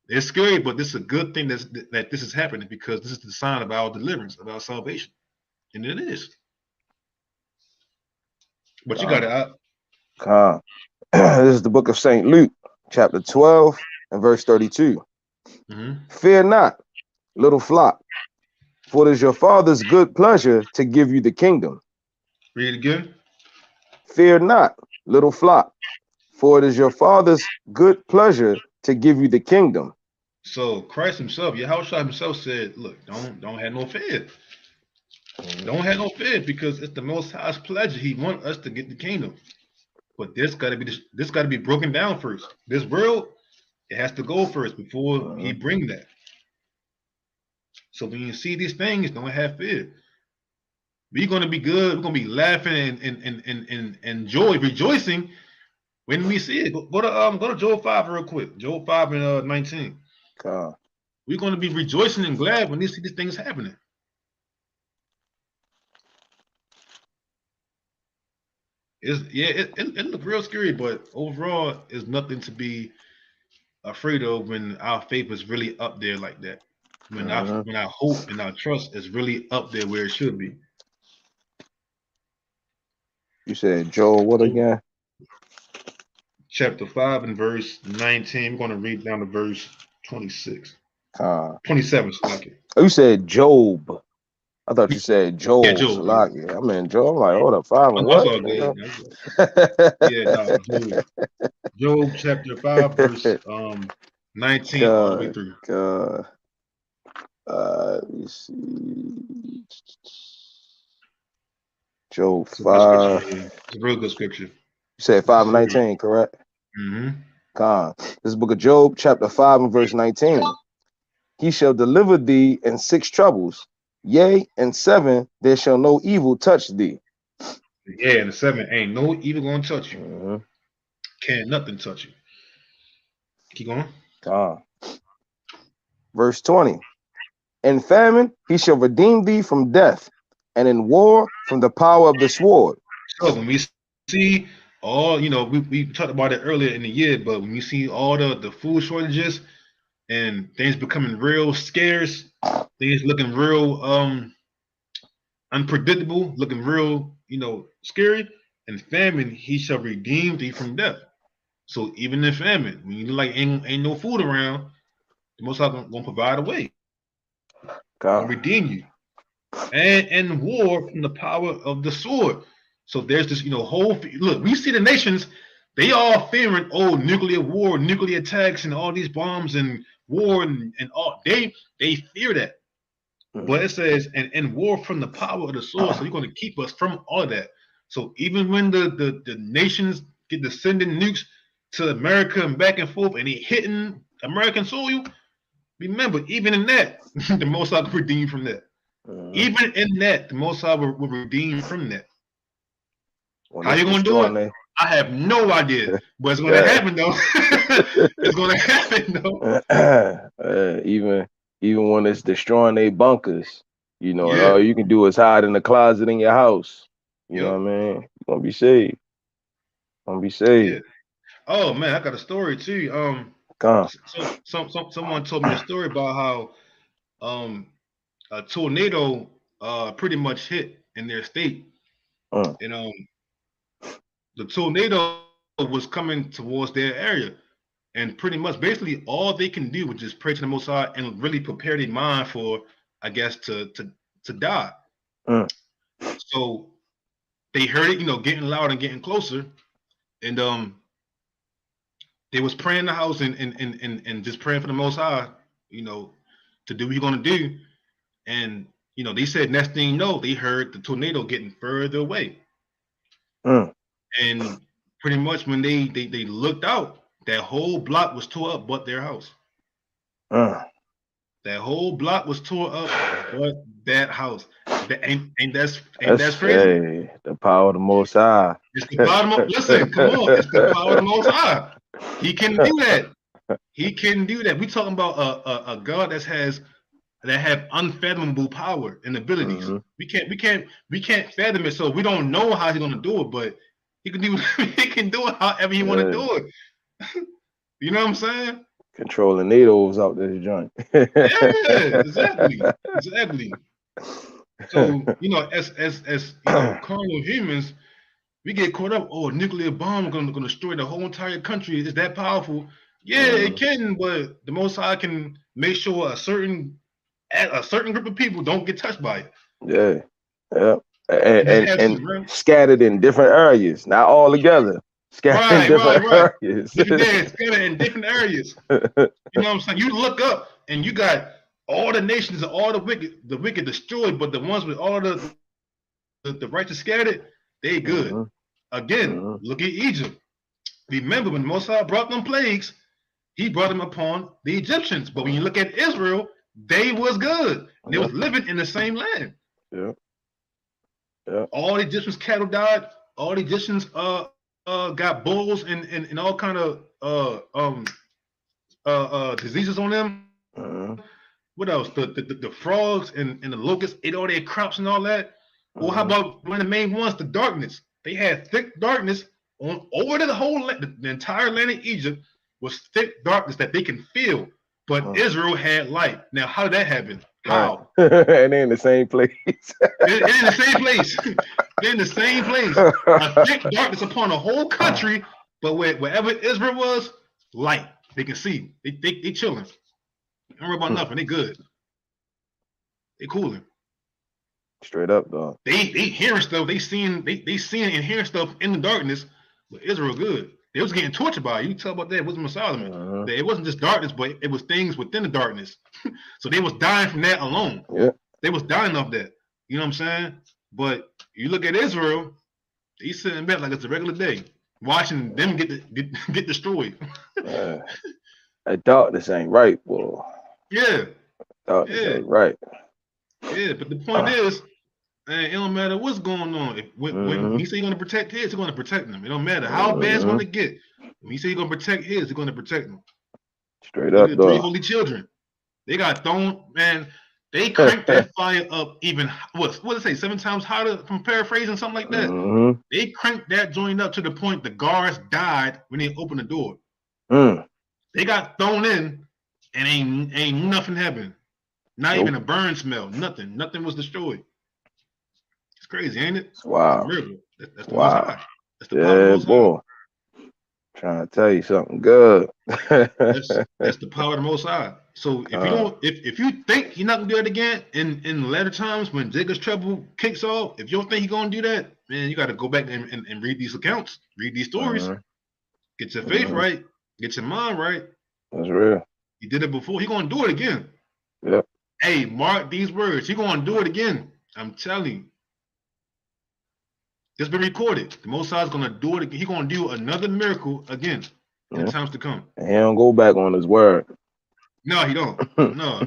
It's scary, but this is a good thing that this is happening because this is the sign of our deliverance, of our salvation. And it is. But you got it out. This is the book of St. Luke, chapter 12 and verse 32. Fear not, little flock, for it is your Father's good pleasure to give you the kingdom. Read it again. Fear not, little flock, for it is your Father's good pleasure to give you the kingdom. So Christ himself, Yahushua himself said, look, don't have no fear. Don't have no fear because it's the Most High's pleasure. He wants us to get the kingdom. But this gotta be broken down first. This world, it has to go first before he bring that. So when you see these things, don't have fear. We're gonna be good. We're gonna be laughing and joy, rejoicing when we see it. Go to Job 5 real quick. Job 5 and 19. We're gonna be rejoicing and glad when we see these things happening. It looks real scary, but overall, it's nothing to be afraid of when our faith is really up there like that. When our hope and our trust is really up there where it should be. You said Joel what again? Chapter 5 and verse 19. We're going to read down to verse 26. 27. Oh, you said Job. I thought you said Joel. Yeah, Job. I mean Job. I'm like, hold up, 5 and what? Job chapter 5 verse 19 all the way through. Let me see. Job 5. It's a real good scripture. You said 5 and 19, correct? This is the book of Job, chapter 5 and verse 19. He shall deliver thee in 6 troubles. Yea, in 7 there shall no evil touch thee. Yeah, in 7 ain't no evil gonna touch you. Can't nothing touch you. Keep going. Verse 20. In famine he shall redeem thee from death, and in war from the power of the sword. So when we see all, we talked about it earlier in the year, but when we see all the food shortages and things becoming real scarce, things looking real unpredictable, looking real, scary, and famine, he shall redeem thee from death. So even in famine, when you like ain't no food around, the Most High gonna provide a way. Gonna redeem you. And in war from the power of the sword. So there's this, whole look, we see the nations, they all fearing nuclear war, nuclear attacks, and all these bombs and war and all they fear that. But it says, and in war from the power of the sword, so you're going to keep us from all of that. So even when the nations get the sending nukes to America and back and forth, and they hitting American soil, remember, even in that, the Most High will redeem you from that. Even in that, the Most High will redeem from that. How you going to do it? I have no idea, but it's going to happen though. It's going to happen though. Even when it's destroying their bunkers, all you can do is hide in the closet in your house. You know what I mean? You're gonna be saved. Gonna be Yeah. saved. Oh man, I got a story too. Come. Someone told me a story about how a tornado pretty much hit in their state, Mm, and the tornado was coming towards their area, and pretty much basically all they can do was just pray to the Most High and really prepare their mind for, I guess, to die. mm, So they heard it, getting loud and getting closer, and they was praying in the house and just praying for the Most High, to do what He's gonna do. And they said next thing you know, they heard the tornado getting further away. mm, And pretty much when they looked out, that whole block was tore up but their house. mm. That whole block was tore up but that house. That's crazy. Hey, the power of the Most High. It's the bottom. Listen, come on, it's the power of the Most High. He can do that. He can do that. We talking about a God that have unfathomable power and abilities. Mm-hmm. We can't fathom it, so we don't know how He's gonna do it, but He can do He can do it however He want to do it. You know what I'm saying? Controlling needles out this joint. Yeah, exactly. So as carnal humans, we get caught up. Oh, a nuclear bomb gonna destroy the whole entire country. Is that powerful? Yeah, it can, but the Most High can make sure a certain group of people don't get touched by it. Yeah. And scattered in different areas, not all together. Scattered in different areas. Scattered in different areas. You know what I'm saying? You look up and you got all the nations and all the wicked destroyed, but the ones with all the righteous scattered, they good. Mm-hmm. Again, look at Egypt. Remember when Moses brought them plagues, He brought them upon the Egyptians. But when you look at Israel, they was good. They was living in the same land. Yeah. All the Egyptians' cattle died. All the Egyptians got bulls and all kind of diseases on them. What else? The frogs and the locusts ate all their crops and all that. Well, how about one of the main ones, the darkness? They had thick darkness over the whole land. The entire land of Egypt was thick darkness that they can feel. But Israel had light. Now, how did that happen? How? And they're in the same place. They're in the same place. They're in the same place. A thick darkness upon the whole country, but wherever Israel was, light. They can see. They chilling. Don't worry about nothing. They good. They cooling. Straight up, dog. They hearing stuff. They seeing and hearing stuff in the darkness. But Israel good. They was getting tortured by it. You tell about that. Wisdom of Solomon. It wasn't just darkness, but it was things within the darkness. So they was dying from that alone. Yeah. They was dying of that. You know what I'm saying? But you look at Israel, they sitting back like it's a regular day, watching them get destroyed. That darkness ain't right, boy. Yeah. Darkness ain't right. Yeah, but the point is, it don't matter what's going on. When he say he's going to protect his, he's going to protect them. It don't matter how bad it's going to get. When he say he's going to protect his, he's going to protect them. Straight up, the three holy children. They got thrown, man. They cranked that fire up even, what did it say, 7 times hotter, from paraphrasing, something like that. They cranked that joint up to the point the guards died when they opened the door. They got thrown in and ain't nothing happened. Not even a burn smell. Nothing. Nothing was destroyed. It's crazy, ain't it? Wow. That's the Most High. That's the power of the Most High. Trying to tell you something good. that's the power of the Most High. So if you think he's not gonna do it again in later times when Jacob's trouble kicks off, if you don't think he's gonna do that, man, you got to go back and read these accounts, read these stories, get your faith right, get your mind right. That's real. He did it before. He's gonna do it again. Yep. Hey, mark these words. He's gonna do it again. I'm telling you. It's been recorded. The Most High is gonna do it again. He's gonna do another miracle again in times to come. He don't go back on his word. No, he don't. No.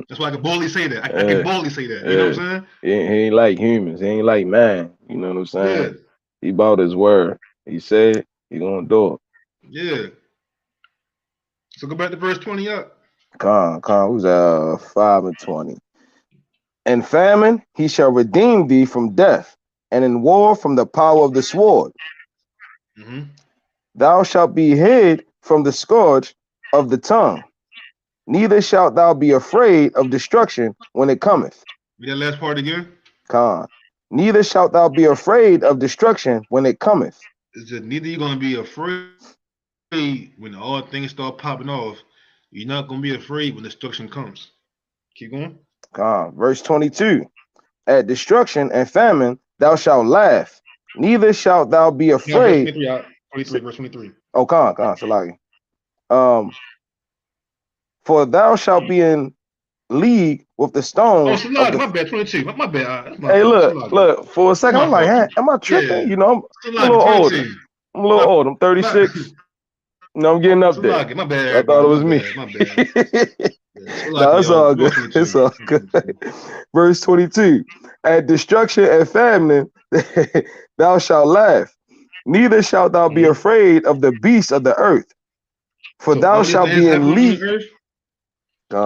That's why I can boldly say that. I can boldly say that. You know what I'm saying? He ain't like humans. He ain't like man. You know what I'm saying? Yeah. He about his word. He said he gonna do it. Yeah. So go back to verse 20 up. Con was 5 and 20. In famine he shall redeem thee from death, and in war from the power of the sword. Mm-hmm. Thou shalt be hid from the scourge of the tongue, neither shalt thou be afraid of destruction when it cometh. Read that last part again. Con. Neither shalt thou be afraid of destruction when it cometh. It's just neither you're gonna be afraid when all things start popping off. You're not gonna be afraid when destruction comes. Keep going. Con. Verse 22. At destruction and famine thou shalt laugh, neither shalt thou be No, verse afraid. 23. 23. Verse 23. Oh, con, Salagi. For thou shalt be in league with the Oh, stones of Salagi. the. My bad. 22. My bad. That's my Hey, fault. look, Salagi. look. For a That's second, my I'm like, fault. hey, am I tripping? Yeah. You know, I'm a Salagi. little older. 22. I'm a little old. I'm 36. You know, I'm getting up there. Salagi. My bad, I thought everybody. it My was me. bad. My bad. Yeah, No, Salagi, it's all y'all. good. 22. It's all good. Verse 22. At destruction and famine thou shalt laugh, neither shalt thou be Mm-hmm. afraid of the beasts of the earth, for So thou all these shalt things be in happening on the league. earth.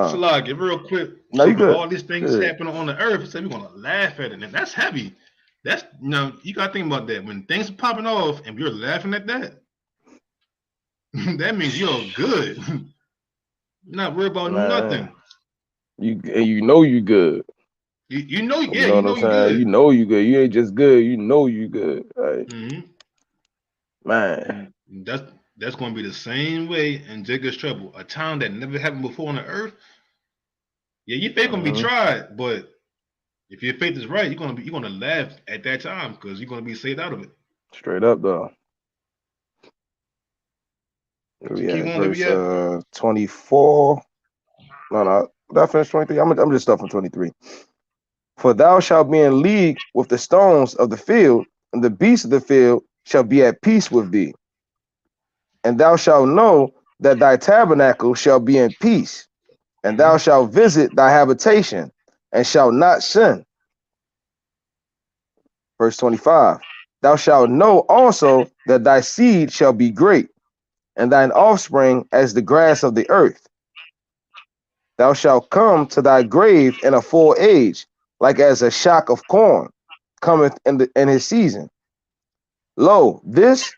Salagi, real quick. No, So you for good. all these things Good. happening on the earth, so we're gonna laugh at it, and that's heavy. That's you gotta think about that. When things are popping off and you're laughing at that, that means you're good. You're not worried about Man, nothing. you know you good. You know, You yeah, know you what know I'm you're saying? You good. know you good. You ain't just good. You know you good. Right? Mm-hmm. Man. That's that's gonna be the same way in Jacob's trouble. A time that never happened before on the earth. Yeah, your faith gonna be Mm-hmm. tried, but if your faith is right, you're gonna laugh at that time because you're gonna be saved out of it. Straight up though. So We keep at on, where we verse at? 24. No. Did I finish 23? I'm just stuff from 23. For thou shalt be in league with the stones of the field, and the beasts of the field shall be at peace with thee. And thou shalt know that thy tabernacle shall be in peace, and thou Mm-hmm. shalt visit thy habitation, and shalt not sin. Verse 25. Thou shalt know also that thy seed shall be great, and thine offspring as the grass of the earth. Thou shalt come to thy grave in a full age, like as a shock of corn cometh in his season. Lo this,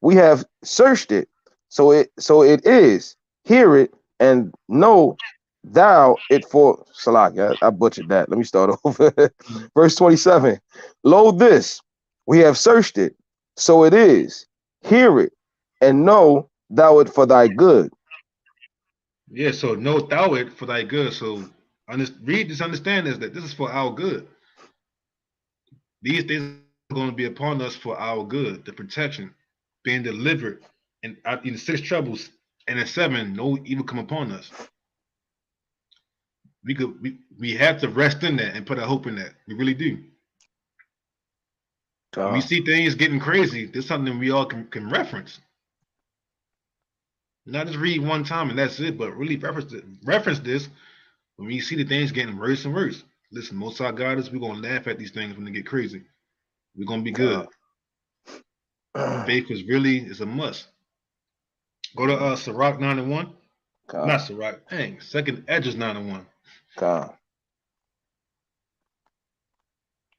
we have searched it, so it is. Hear it and know thou it for Salak. I butchered that. Let me start over. Verse 27. Lo this, we have searched it, so it is. Hear it and know thou it for thy good. Yeah, so know thou it for thy good. So read this, understand this, that this is for our good. These things are going to be upon us for our good, the protection, being delivered, and in the six troubles, and in seven, no evil come upon us. We have to rest in that and put our hope in that. We really do. When we see things getting crazy, there's something we all can reference. Not just read one time and that's it, but really reference this when we see the things getting worse and worse. Listen, most of our God is we're gonna laugh at these things when they get crazy. We're gonna be good. Faith is a must. Go to Sirach 9 and 1. Not Sirach, dang, second Edges 9 and 1.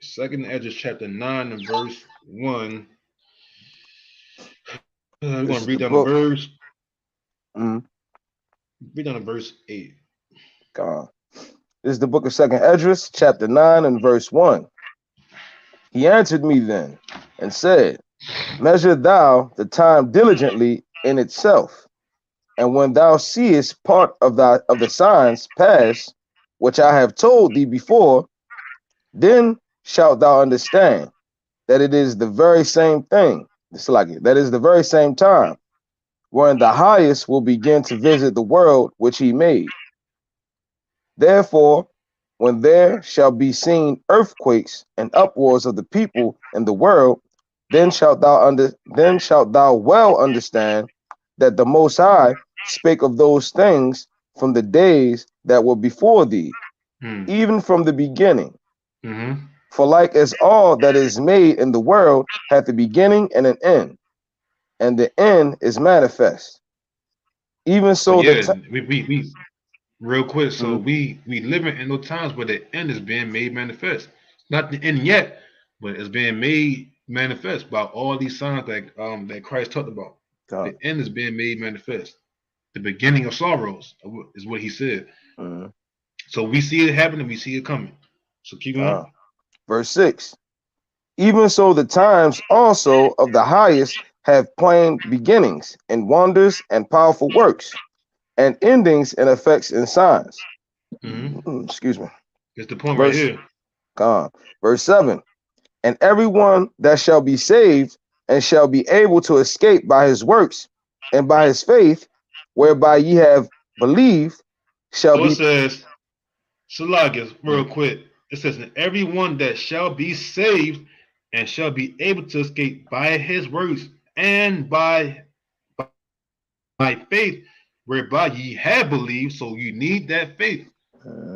Second Edges chapter 9 and verse 1. We're gonna read down the verse. Read down to verse 8. This is the book of Second Esdras, chapter 9 and verse 1. He answered me then and said, measure thou the time diligently in itself, and when thou seest part of the signs pass, which I have told thee before, then shalt thou understand that it is the very same thing. It's like it. That is the very same time wherein the highest will begin to visit the world which he made. Therefore, when there shall be seen earthquakes and uproars of the people in the world, then shalt thou well understand that the Most High spake of those things from the days that were before thee, even from the beginning. For like as all that is made in the world hath a beginning and an end, and the end is manifest. Even so, we real quick. So we living in those times where the end is being made manifest. Not the end yet, but it's being made manifest by all these signs that Christ talked about. God. The end is being made manifest. The beginning of sorrows is what he said. So we see it happening, we see it coming. So keep going. Verse 6. Even so the times also of the highest have plain beginnings and wonders and powerful works, and endings and effects and signs. Excuse me. It's the point right here. Verse 7. And everyone that shall be saved and shall be able to escape by his works and by his faith, whereby ye have believed, shall so be. It says, Salagas, real quick. It says, and everyone that shall be saved and shall be able to escape by his works and by faith, whereby ye have believed. So you need that faith.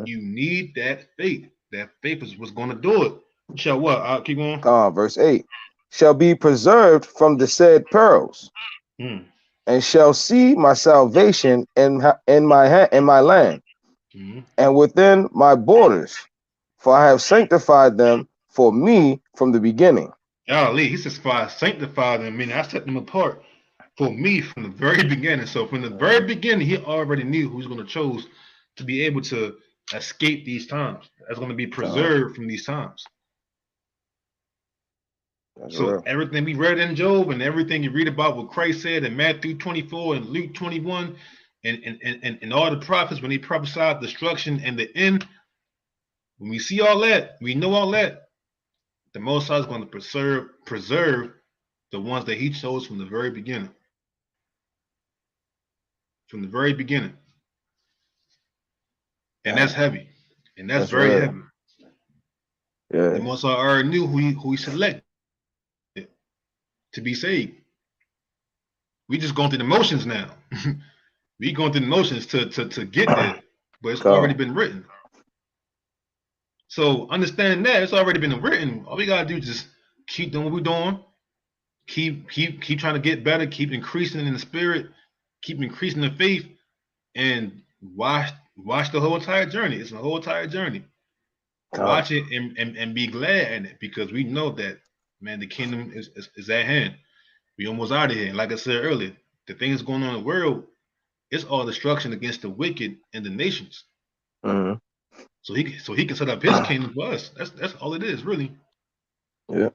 You need that faith. That faith is what's going to do it. Shall what? I'll keep going. Verse 8. Shall be preserved from the said perils, and shall see my salvation in my land, and within my borders, for I have sanctified them for me from the beginning. Golly, he says, for I sanctified them, meaning I set them apart for me from the very beginning. So from the very beginning, he already knew who was going to choose to be able to escape these times. That's going to be preserved from these times. So everything we read in Job and everything you read about what Christ said in Matthew 24 and Luke 21 and all the prophets when they prophesied destruction and the end, when we see all that, we know all that, the Most High is going to preserve the ones that he chose from the very beginning. From the very beginning. And that's heavy. And that's very heavy. Yeah. The Most High already knew who he selected to be saved. We just going through the motions now. We going through the motions to get there, but it's already been written. So understand that it's already been written. All we gotta do is just keep doing what we're doing. Keep trying to get better. Keep increasing in the spirit. Keep increasing in faith, and watch the whole entire journey. It's a whole entire journey. Watch it and be glad in it, because we know that, man, the kingdom is at hand. We almost out of here. Like I said earlier, the things going on in the world, it's all destruction against the wicked and the nations. So he can set up his kingdom for us. That's all it is, really. Yeah.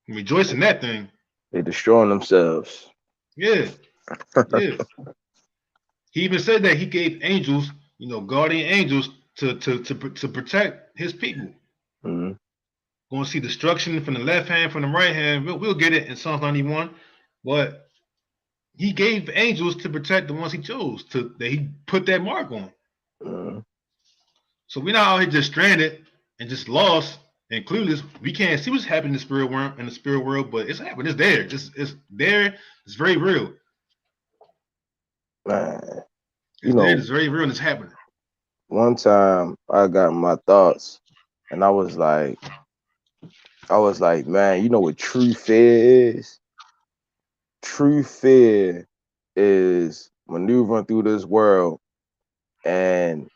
Rejoice in that thing. They destroying themselves. Yeah. Yeah. He even said that he gave angels, guardian angels to protect his people. Going to see destruction from the left hand, from the right hand. We'll get it in Psalms 91, but he gave angels to protect the ones he chose, that he put that mark on. So we're not out here just stranded and just lost and clueless. We can't see what's happening in the spirit world, but it's happening. It's there. It's there. It's very real. Man, it's very real and it's happening. One time I got my thoughts and I was like, man, you know what true fear is? True fear is maneuvering through this world and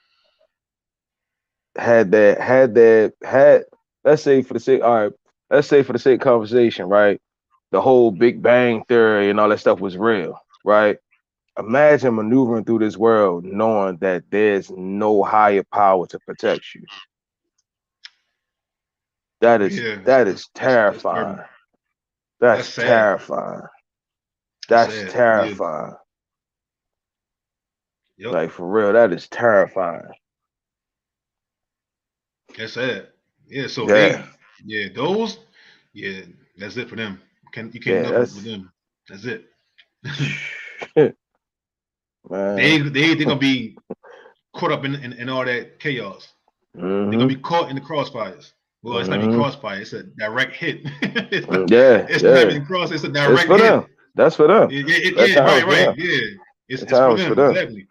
had let's say for the sake of conversation, right? The whole Big Bang Theory and all that stuff was real, right? Imagine maneuvering through this world knowing that there's no higher power to protect you. That is terrifying. That's terrifying. That's terrifying. Yep. Like, for real, that is terrifying. That's sad. Yeah, so those, that's it for them. You can't know with them. That's it. Man. They're gonna be caught up in all that chaos. They're gonna be caught in the crossfires. Well, it's not even crossfire, it's a direct hit. It's not even cross, it's a direct hit. Them. That's for them. Right. Yeah. It's for them. Exactly.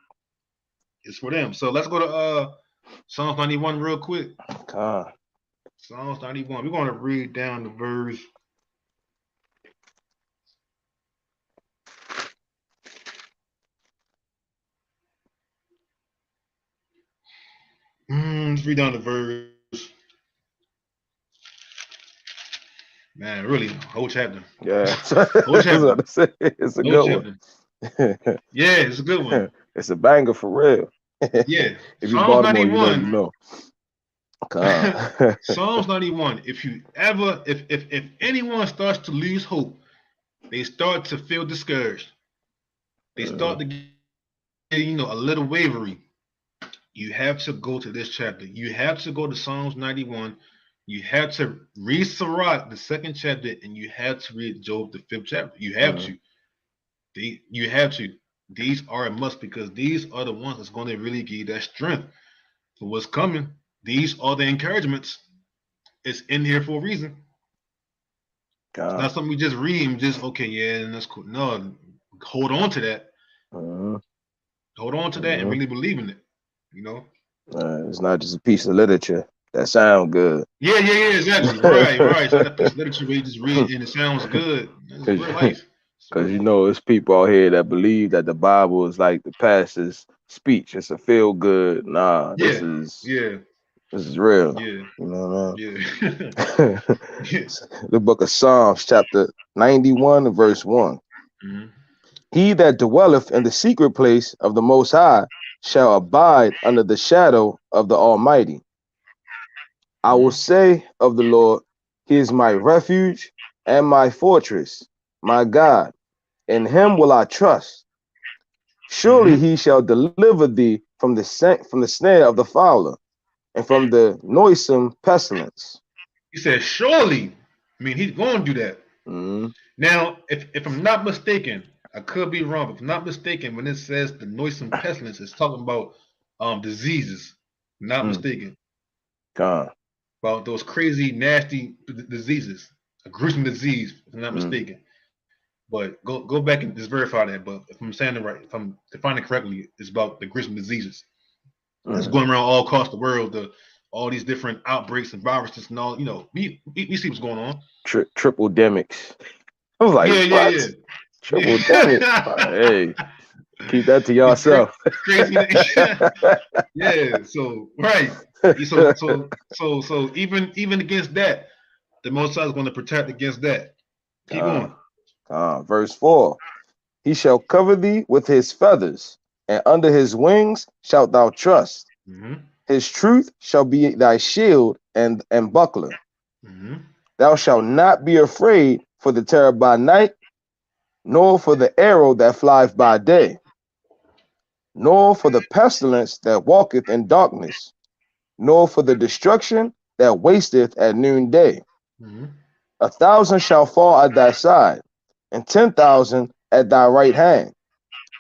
It's for them. So let's go to Psalms 91 real quick. Psalms 91. We're going to read down the verse. Let's read down the verse. Man, really, whole chapter. Yeah. Whole That's chapter. what I say. It's a Whole good chapter. one. Yeah, it's a good one. It's a banger for real. Yeah. If you Psalms Baltimore, you know, 91. you know. Con. Psalms 91. If you ever, if anyone starts to lose hope, they start to feel discouraged. They start to get, a little wavery. You have to go to this chapter. You have to go to Psalms 91. You have to read Sirach, the second chapter, and you have to read Job, the fifth chapter. You have to. You have to. These are a must because these are the ones that's going to really give you that strength for what's coming. These are the encouragements. It's in here for a reason. It's not something we just read and just, okay, yeah, and that's cool. No, hold on to that. Hold on to that and really believe in it. It's not just a piece of literature that sound good. Yeah, exactly. Right. So that piece of literature where you just read and it sounds good. It's real life. Because it's people out here that believe that the Bible is like the pastor's speech. It's a feel good. Nah, this is real. Yeah. You know what I mean? Yeah. The book of Psalms, chapter 91, verse 1. He that dwelleth in the secret place of the Most High shall abide under the shadow of the Almighty. I will say of the Lord, He is my refuge and my fortress, my God. In Him will I trust. Surely He shall deliver thee from the snare of the fowler and from the noisome pestilence. He said, surely. I mean, He's going to do that. Now, if I'm not mistaken, I could be wrong, but if I'm not mistaken, when it says the noisome pestilence, it's talking about diseases. Not mistaken. About those crazy, nasty diseases. A gruesome disease, if I'm not mistaken. But go back and just verify that. But if I'm saying it right, if I'm defining it correctly, it's about the gruesome diseases that's going around all across the world. All these different outbreaks and viruses and all. We see what's going on. Triple demics. I was like, what? Triple demic. Hey, keep that to yourself. Crazy. Yeah. So right. So even against that, the Most High is going to protect against that. Keep going. Verse 4. He shall cover thee with his feathers, and under his wings shalt thou trust. His truth shall be thy shield and buckler. Thou shalt not be afraid for the terror by night, nor for the arrow that flieth by day, nor for the pestilence that walketh in darkness, nor for the destruction that wasteth at noonday. 1,000 shall fall at thy side, and 10,000 at thy right hand,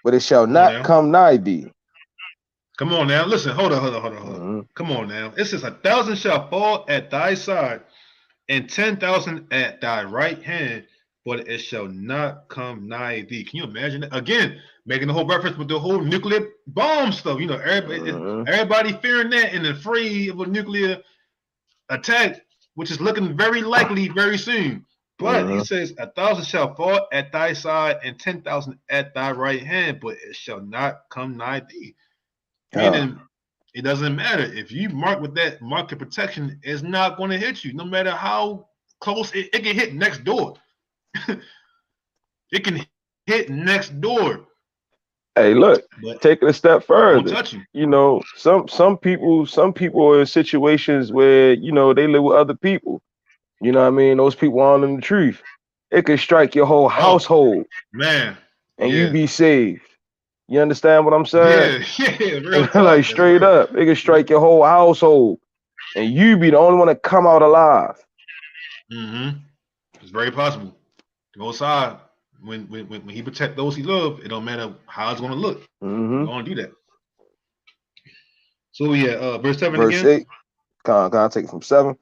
but it shall not come nigh thee. Come on now. Listen, hold on. Come on now. It says 1,000 shall fall at thy side, and 10,000 at thy right hand, but it shall not come nigh thee. Can you imagine that? Again, making the whole reference with the whole nuclear bomb stuff. Everybody fearing that and afraid of a nuclear attack, which is looking very likely very soon. But he says 1,000 shall fall at thy side and 10,000 at thy right hand, but it shall not come nigh thee. Meaning, it doesn't matter. If you mark with that mark of protection, it's not going to hit you, no matter how close it can hit next door. It can hit next door. Hey, look, take it a step further. Won't touch you. Some people are in situations where, they live with other people. You know what I mean? Those people aren't in the truth. It could strike your whole household. Man. And you be saved. You understand what I'm saying? Yeah. Real like straight up. It could strike your whole household. And you be the only one to come out alive. It's very possible. Go aside. When he protect those he love, it don't matter how it's gonna look. He's gonna do that. So verse 7 verse again. 8. Can I take it from 7?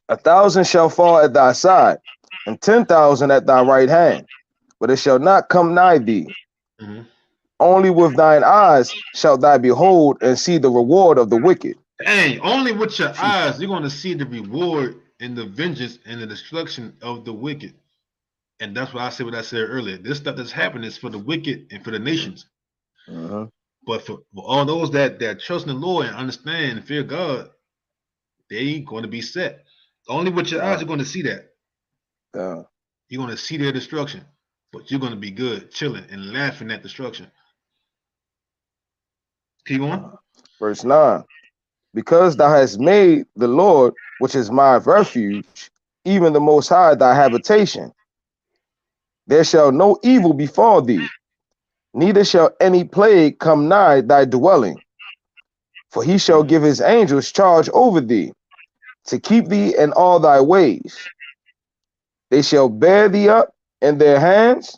1,000 shall fall at thy side, and 10,000 at thy right hand, but it shall not come nigh thee. Only with thine eyes shalt thou behold and see the reward of the wicked. Dang, only with your eyes you're going to see the reward and the vengeance and the destruction of the wicked. And that's why I said what I said earlier. This stuff that's happening is for the wicked and for the nations. But for all those that trust in the Lord and understand and fear God, they ain't going to be set. Only with your eyes you're going to see that. God. You're going to see their destruction, but you're going to be good, chilling, and laughing at destruction. Keep on. Verse 9. Because thou hast made the Lord, which is my refuge, even the Most High thy habitation, there shall no evil befall thee, neither shall any plague come nigh thy dwelling. For he shall give his angels charge over thee, to keep thee in all thy ways. They shall bear thee up in their hands,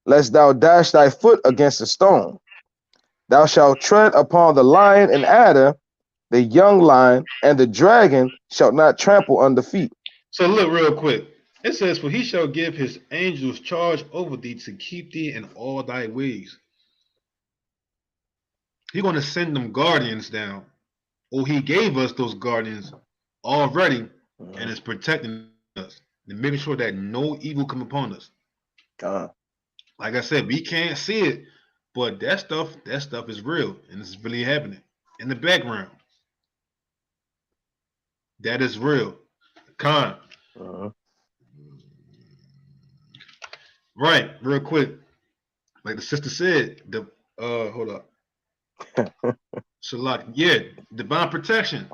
lest thou dash thy foot against a stone. Thou shalt tread upon the lion and adder, the young lion, and the dragon shalt not trample under feet. So look real quick. It says, for he shall give his angels charge over thee to keep thee in all thy ways. He's going to send them guardians down. Or he gave us those guardians already and is protecting us and making sure that no evil come upon us. Like I said, we can't see it, but that stuff is real and it's really happening in the background. That is real. Con. Right, real quick. Like the sister said, the hold up. Shalak, yeah, divine protection.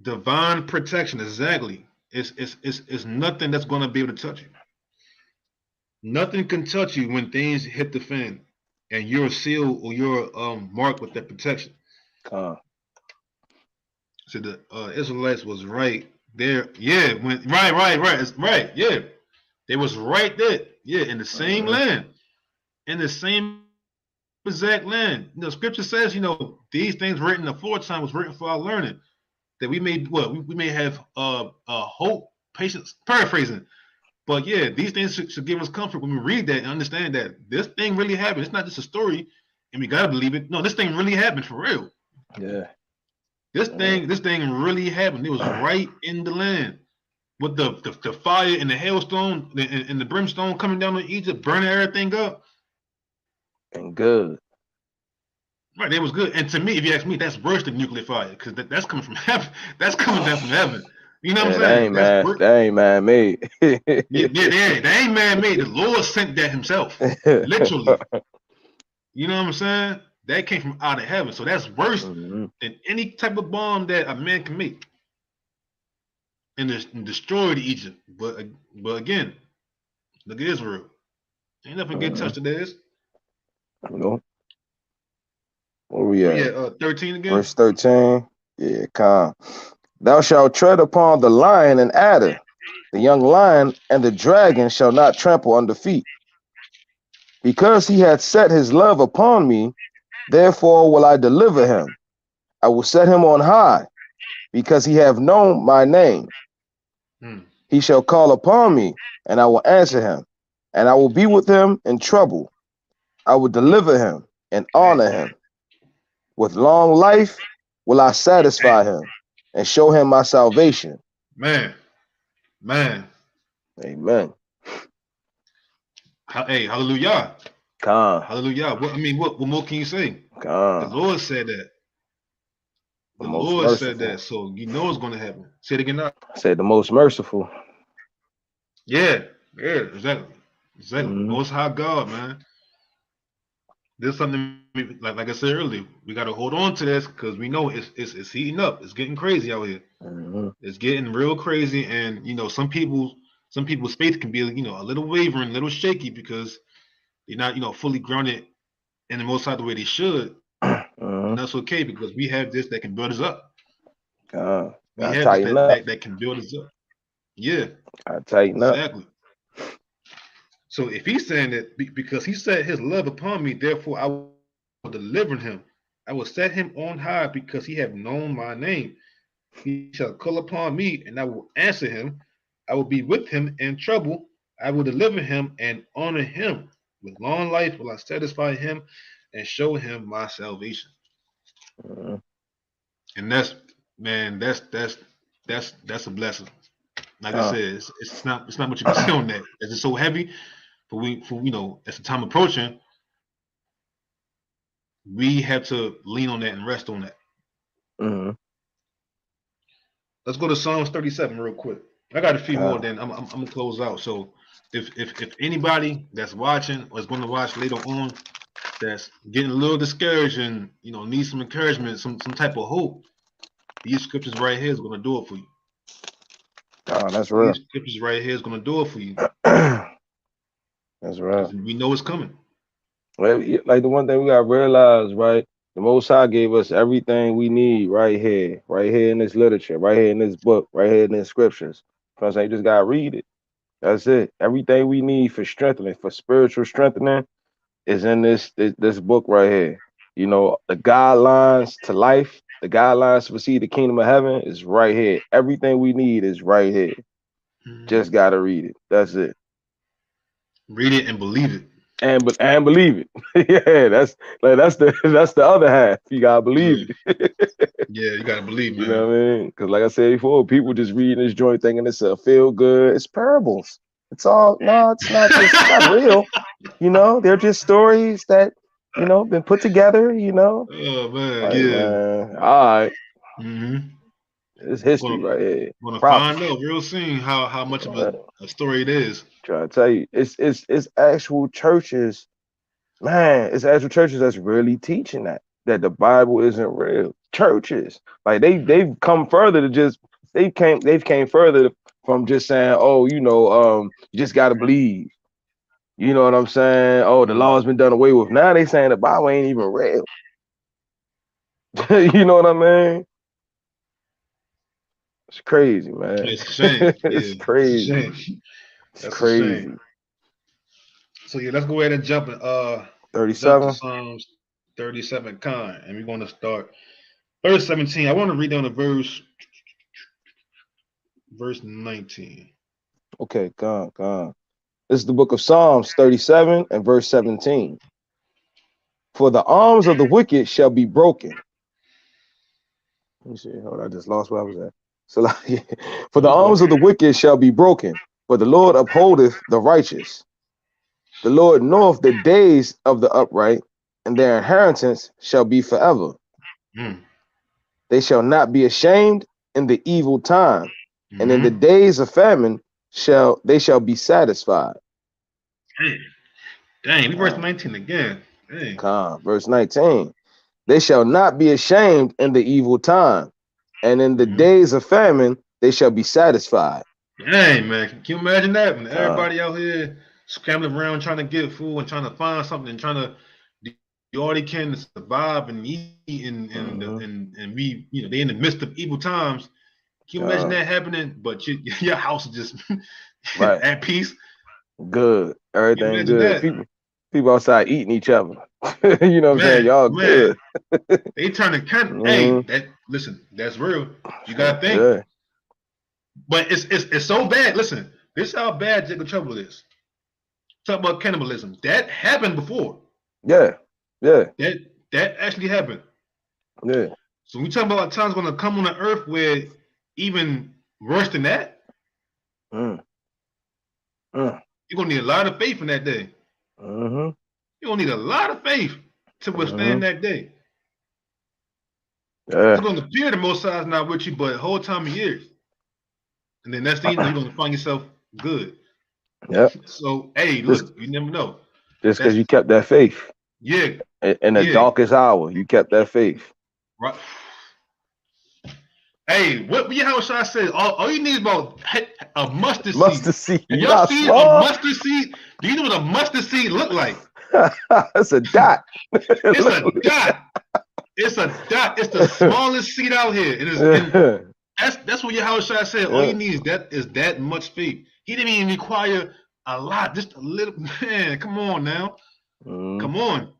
Divine protection, exactly. It's nothing that's gonna be able to touch you. Nothing can touch you when things hit the fan and you're sealed or you're marked with that protection. So the Israelites was right there. Yeah, right. It's right. Yeah. They was right there. Yeah, in the same land. In the same exact land. You know, scripture says, you know, these things written aforetime was written for our learning. That we may we may have hope, patience, paraphrasing. But yeah, these things should give us comfort when we read that and understand that this thing really happened. It's not just a story, and we gotta believe it. No, this thing really happened for real. Yeah. This thing really happened. It was right in the land with the fire and the hailstone and the brimstone coming down on Egypt, burning everything up. And good. Right, it was good. And to me, if you ask me, that's worse than nuclear fire because that's coming from heaven. That's coming down from heaven. You know what I'm saying? That ain't man-made. Yeah, they ain't man-made. The Lord sent that himself, literally. You know what I'm saying? That came from out of heaven. So that's worse than any type of bomb that a man can make and destroy Egypt. But again, look at Israel. Ain't nothing get touched to this. No. Where we at? Yeah, 13 again. Verse 13. Yeah, calm. Thou shalt tread upon the lion and adder, the young lion and the dragon shall not trample under feet. Because he hath set his love upon me, therefore will I deliver him. I will set him on high, because he hath known my name. He shall call upon me, and I will answer him, and I will be with him in trouble. I will deliver him and honor him. With long life will I satisfy him and show him my salvation. Man. Amen. Hey, hallelujah. Hallelujah. What more can you say? The Lord said that. The Lord said that, so you know it's going to happen. Say it again now. Said the most merciful. Yeah, exactly. Most High God, man. There's something like I said earlier. We got to hold on to this because we know it's heating up. It's getting crazy out here. It's getting real crazy, and you know some people's faith can be a little wavering, a little shaky because they're not fully grounded in the Most High the way they should. And that's okay because we have this that can build us up. We have this that can build us up. Yeah, exactly. So if he's saying that because he set his love upon me, therefore I will deliver him. I will set him on high because he have known my name. He shall call upon me, and I will answer him. I will be with him in trouble. I will deliver him and honor him. With long life will I satisfy him and show him my salvation. And that's a blessing. Like I said, it's not what you can say on that. It's so heavy. But as the time approaching, we have to lean on that and rest on that. Let's go to Psalms 37 real quick. I got a few more. Then I'm gonna close out. So if anybody that's watching or is going to watch later on that's getting a little discouraged and needs some encouragement, some type of hope, these scriptures right here is going to do it for you. Oh, that's real. These scriptures right here is going to do it for you. That's real. We know it's coming. Like the one thing we got to realize, right? The Most High gave us everything we need right here in this literature, right here in this book, right here in the scriptures. You know what I'm saying? You just got to read it. That's it. Everything we need for strengthening, for spiritual strengthening, is in this book right here. The guidelines to life, the guidelines to receive the kingdom of heaven is right here. Everything we need is right here. Just gotta read it. That's it. Read it and believe it. And believe it. Yeah, that's the other half. You gotta believe it. Yeah, you gotta believe, man. You know what I mean? Because like I said before, people just reading this joint thinking it's a feel good. It's parables. It's all it's not just it's not real. They're just stories that been put together. Oh man, like, yeah. Man, all right. Mm-hmm. It's history right here. Gonna find out real soon how much of a story it is. Try to tell you, it's actual churches, man. It's actual churches that's really teaching that the Bible isn't real. Churches like they've come further to just they've came further from just saying, oh, you just got to believe. You know what I'm saying? Oh, the law's been done away with. Now they saying the Bible ain't even real. You know what I mean? It's crazy, man. It's a shame. It's crazy. It's a shame. It's crazy. So yeah, let's go ahead and jump in 37. Psalms 37 and we're going to start verse 17. I want to read down the verse 19. Okay, come. This is the book of Psalms 37 and verse 17. For the arms of the wicked shall be broken. Let me see. Hold on, I just lost where I was at. So, for the arms of the wicked shall be broken, but the Lord upholdeth the righteous. The Lord knoweth the days of the upright, and their inheritance shall be forever. They shall not be ashamed in the evil time, and in the days of famine they shall be satisfied. Dang, verse 19 again. Dang. Verse 19. They shall not be ashamed in the evil time, and in the days of famine they shall be satisfied. Dang, man. Can you imagine that? When everybody out here scrambling around trying to get food and trying to find something and trying to do all they can to survive and eat and we, they in the midst of evil times. Can you imagine that happening? But your house is just right. at peace. Good. Everything good. People outside eating each other. You know what I'm saying? Y'all good. They turning hey, listen, that's real. You gotta think. Yeah. But it's so bad. Listen, this is how bad Jacob Trouble is. Talk about cannibalism. That happened before. Yeah. That actually happened. Yeah. So we talk about times gonna come on the earth where even worse than that. You're gonna need a lot of faith in that day. You're gonna need a lot of faith to withstand that day. Yeah. It's gonna appear the Most High is not with you, but the whole time he is. And then that's the you're gonna find yourself good. Yeah. So hey, look, you never know. Just because you kept that faith. Yeah. In the darkest hour, you kept that faith. Right. Hey, what how should I say? All you need is about a mustard seed. Mustard seed. Have y'all seen a mustard seed? Do you know what a mustard seed look like? It's a dot. It's a dot. It's a dot. It's the smallest seed out here. It is. That's what how should I say? All you need is that much faith. He didn't even require a lot, just a little. Man, come on now. Come on.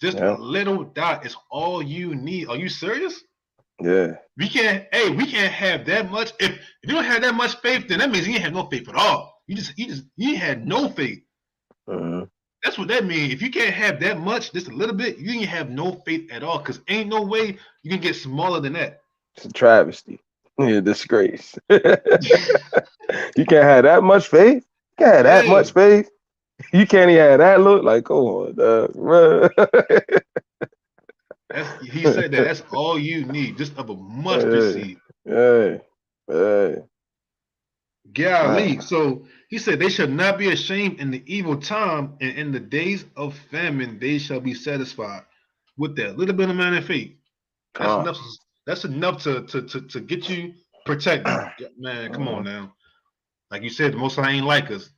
Just a little dot is all you need. Are you serious? Yeah. We can't have that much. If you don't have that much faith, then that means you ain't have no faith at all. You had no faith. That's what that means. If you can't have that much, just a little bit, you ain't have no faith at all. Cause ain't no way you can get smaller than that. It's a travesty. Yeah, disgrace. You can't have that much faith. You can't have that much faith. You can't even have that look. Like, come on, he said that's all you need, just of a mustard seed. Yeah. Golly. So he said they shall not be ashamed in the evil time, and in the days of famine they shall be satisfied. With that little bit of man of faith. That's Con. enough. That's enough to get you protected. Man, come on now. Like you said, the Most High ain't like us.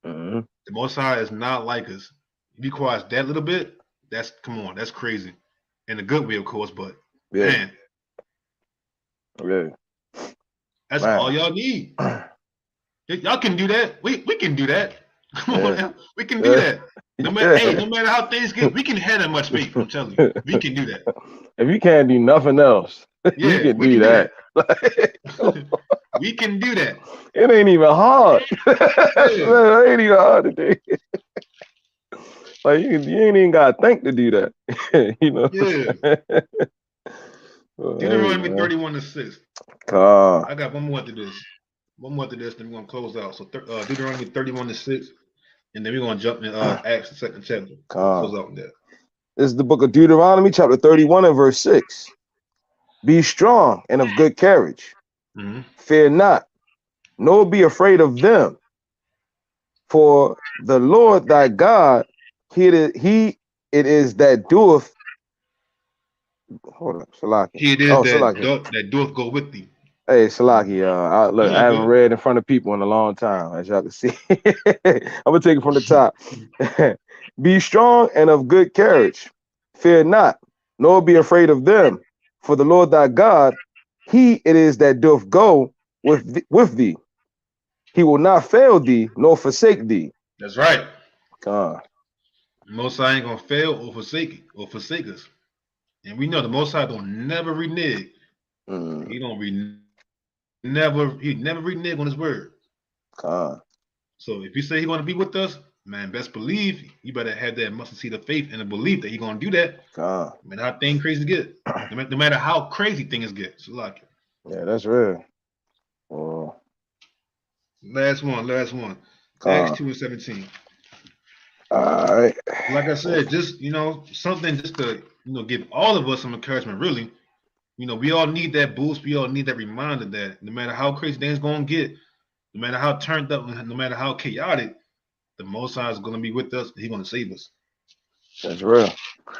Mm-hmm. The Most High is not like us. If he requires that little bit, come on, that's crazy. In a good way, of course, but Yeah. man, Yeah. that's Man. all y'all need. Y'all can do that. We can do that. Come on now. We can do that. No matter how things get, we can have that much faith. I'm telling you. We can do that. If you can't do nothing else, you Yeah, can we do can do that. that. We can do that. It ain't even hard. Yeah. It ain't even hard to do. Like you ain't even gotta think to do that. You know. Yeah. Well, Deuteronomy hey, 31:6. God. I got one more after this. One more after this, then we're gonna close out. So Deuteronomy 31:6, and then we're gonna jump in Acts the 2nd chapter. Close out with that. This is the book of Deuteronomy, chapter 31 and verse 6. Be strong and of good courage. Mm-hmm. Fear not, nor be afraid of them. For the Lord thy God, he it is that doeth. Hold up, Salaki. He it is Salaki. that doth go with thee. Hey, Salaki. Look, I haven't Good. read in front of people in a long time, as y'all can see. I'm gonna take it from the top. Be strong and of good courage. Fear not, nor be afraid of them. For the Lord thy God, he it is that doth go with thee. He will not fail thee, nor forsake thee. That's right. God. Most High ain't gonna fail or forsake us. And we know the Most High don't never renege. Mm. He don't never renege on his word. God. So if you say he's gonna be with us, man, best believe you better have that mustard seed of faith and a belief that he's gonna do that. God. No matter how things crazy get. No matter how crazy things get. So like it. Yeah, that's real. Oh. Last one. God. Acts 2:17. All right. Like I said, just something just to give all of us some encouragement, really. We all need that boost. We all need that reminder that no matter how crazy things gonna get, no matter how turned up, no matter how chaotic, the Most High is gonna be with us. He's gonna save us. That's real.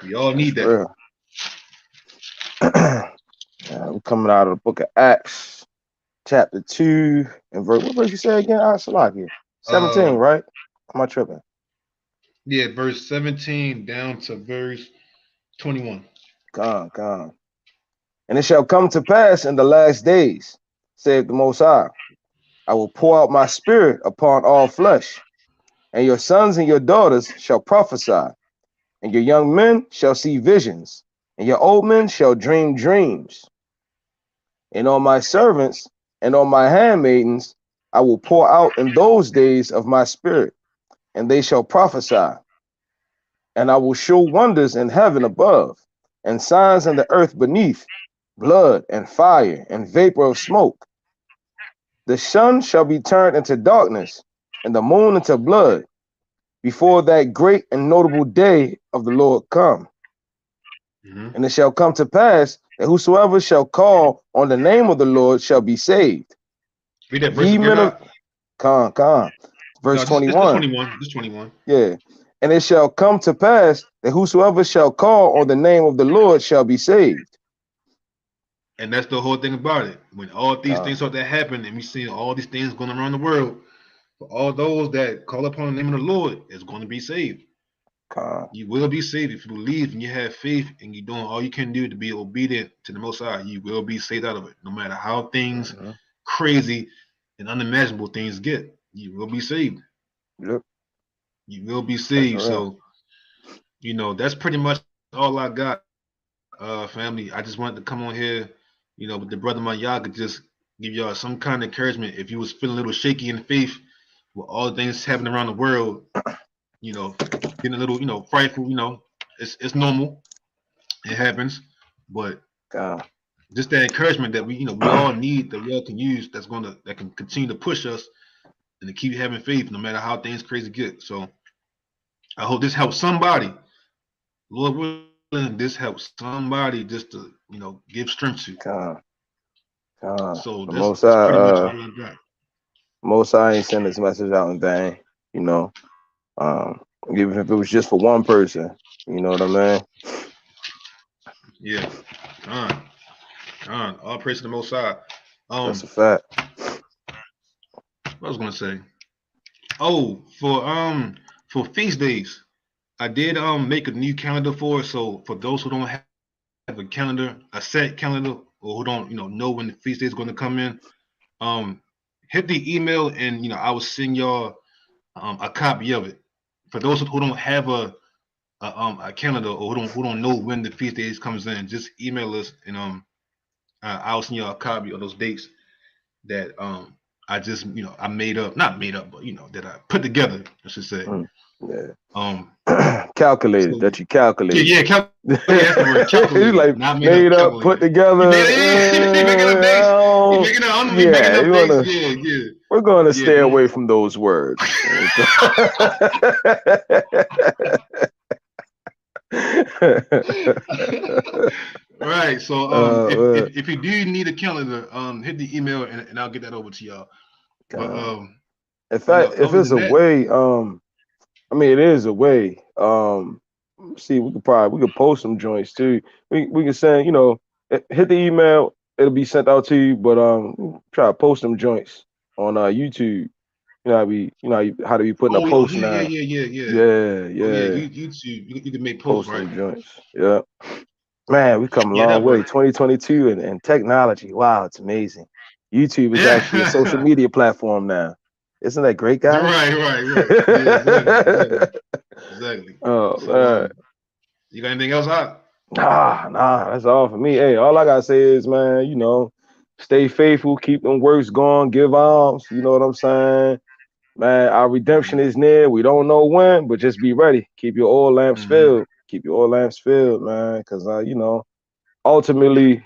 We all need that. Real. We're coming out of the book of Acts, chapter 2, and verse. What verse you say again? Salaki. 17, right? Am I tripping? Yeah, verse 17 down to verse 21. God. And it shall come to pass in the last days, saith the Most High, I will pour out my spirit upon all flesh, and your sons and your daughters shall prophesy, and your young men shall see visions, and your old men shall dream dreams. And on my servants and on my handmaidens I will pour out in those days of my spirit, and they shall prophesy. And I will show wonders in heaven above, and signs in the earth beneath, blood and fire and vapor of smoke. The sun shall be turned into darkness, and the moon into blood, before that great and notable day of the Lord come. Mm-hmm. And it shall come to pass that whosoever shall call on the name of the Lord shall be saved. Read that verse again. Verse no, 21. This 21. Yeah. And it shall come to pass that whosoever shall call on the name of the Lord shall be saved. And that's the whole thing about it. When all these things start to happen, and we see all these things going around the world, for all those that call upon the name of the Lord is going to be saved. You will be saved if you believe and you have faith and you're doing all you can do to be obedient to the Most High. You will be saved out of it, no matter how things crazy and unimaginable things get. You will be saved. Yep. You will be saved. So, that's pretty much all I got, family. I just wanted to come on here, with the brother Maya could just give y'all some kind of encouragement. If you was feeling a little shaky in faith with all the things happening around the world, getting a little, frightful, it's normal. It happens. But just that encouragement that we all need, that we all can use, that can continue to push us and to keep having faith no matter how things crazy get. So I hope this helps somebody. Lord willing, this helps somebody just to, give strength to. So that's pretty much all I got. Most High ain't send this message out in vain. You know, even if it was just for one person. You know what I mean? Yeah. All praise to the Most High. That's a fact. What I was gonna say? Oh, for feast days, I did make a new calendar for it. So for those who don't have a calendar, a set calendar, or who don't know when the feast day is going to come in, hit the email and I will send y'all a copy of it. For those who don't have a calendar or who don't know when the feast days comes in, just email us and I'll send y'all a copy of those dates that I just I made up, not made up, but that I put together, I should say. Yeah. Calculated, So, that you calculated. Yeah, that's the word. Calculated. Like Not made up, put together. You making up dates. You making up. I'm making up dates. Yeah. We're going to stay away from those words. Right. So if you do need a calendar, hit the email and I'll get that over to y'all. But in fact, if it's a way, I mean, it is a way. See, we could post some joints too. We can send, hit the email. It'll be sent out to you. But try to post some joints on YouTube. You know how to be putting a post now. Yeah. Yeah. YouTube. You can make posts, right? Some joints. Yeah. Man, we come a long way. 2022 and technology. Wow, it's amazing. YouTube is actually a social media platform now. Isn't that great, guys? Right. Yeah, exactly. Oh, so, man. You got anything else out? Nah, that's all for me. Hey, all I gotta say is, man, stay faithful, keep them works going, give alms. You know what I'm saying? Man, our redemption is near. We don't know when, but just be ready. Keep your oil lamps filled. Keep your oil lamps filled, man. Because ultimately,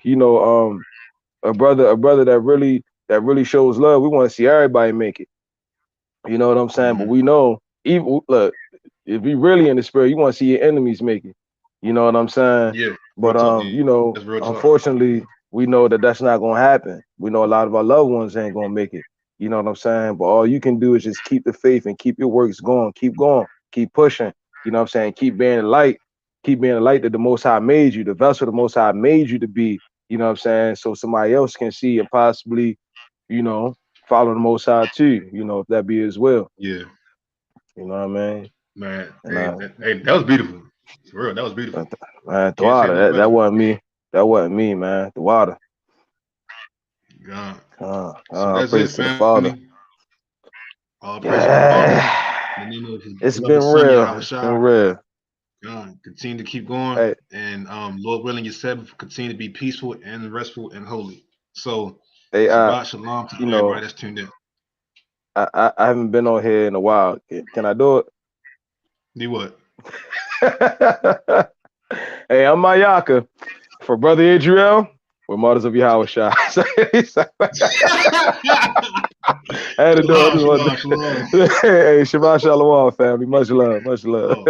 a brother that really shows love. We want to see everybody make it. You know what I'm saying? But we know, even look, if you really in the spirit, you want to see your enemies make it. You know what I'm saying? Yeah. But unfortunately, we know that that's not gonna happen. We know a lot of our loved ones ain't gonna make it. You know what I'm saying? But all you can do is just keep the faith and keep your works going, keep pushing. You know what I'm saying? Keep being the light that the Most High made you, the vessel the Most High made you to be. You know what I'm saying? So somebody else can see and possibly, follow the Most High too. If that be His will. Yeah. You know what I mean? Man, hey, that was beautiful. For real, that was beautiful. Man, the water, that wasn't me. That wasn't me, man. The water. God. So that's praise to the Father. All praise to the Father. It's been real. It's been real. God, continue to keep going, and Lord willing, your Sabbath continue to be peaceful and restful and holy. So, Shabbat Shalom to everybody that's tuned in. I haven't been on here in a while. Can I do it? Do what? Hey, I'm Mayaka for Brother Adriel. We're Martyrs of Yahweh Shai. I had to do it. Hey, Shabbat Shalom, family. Much love.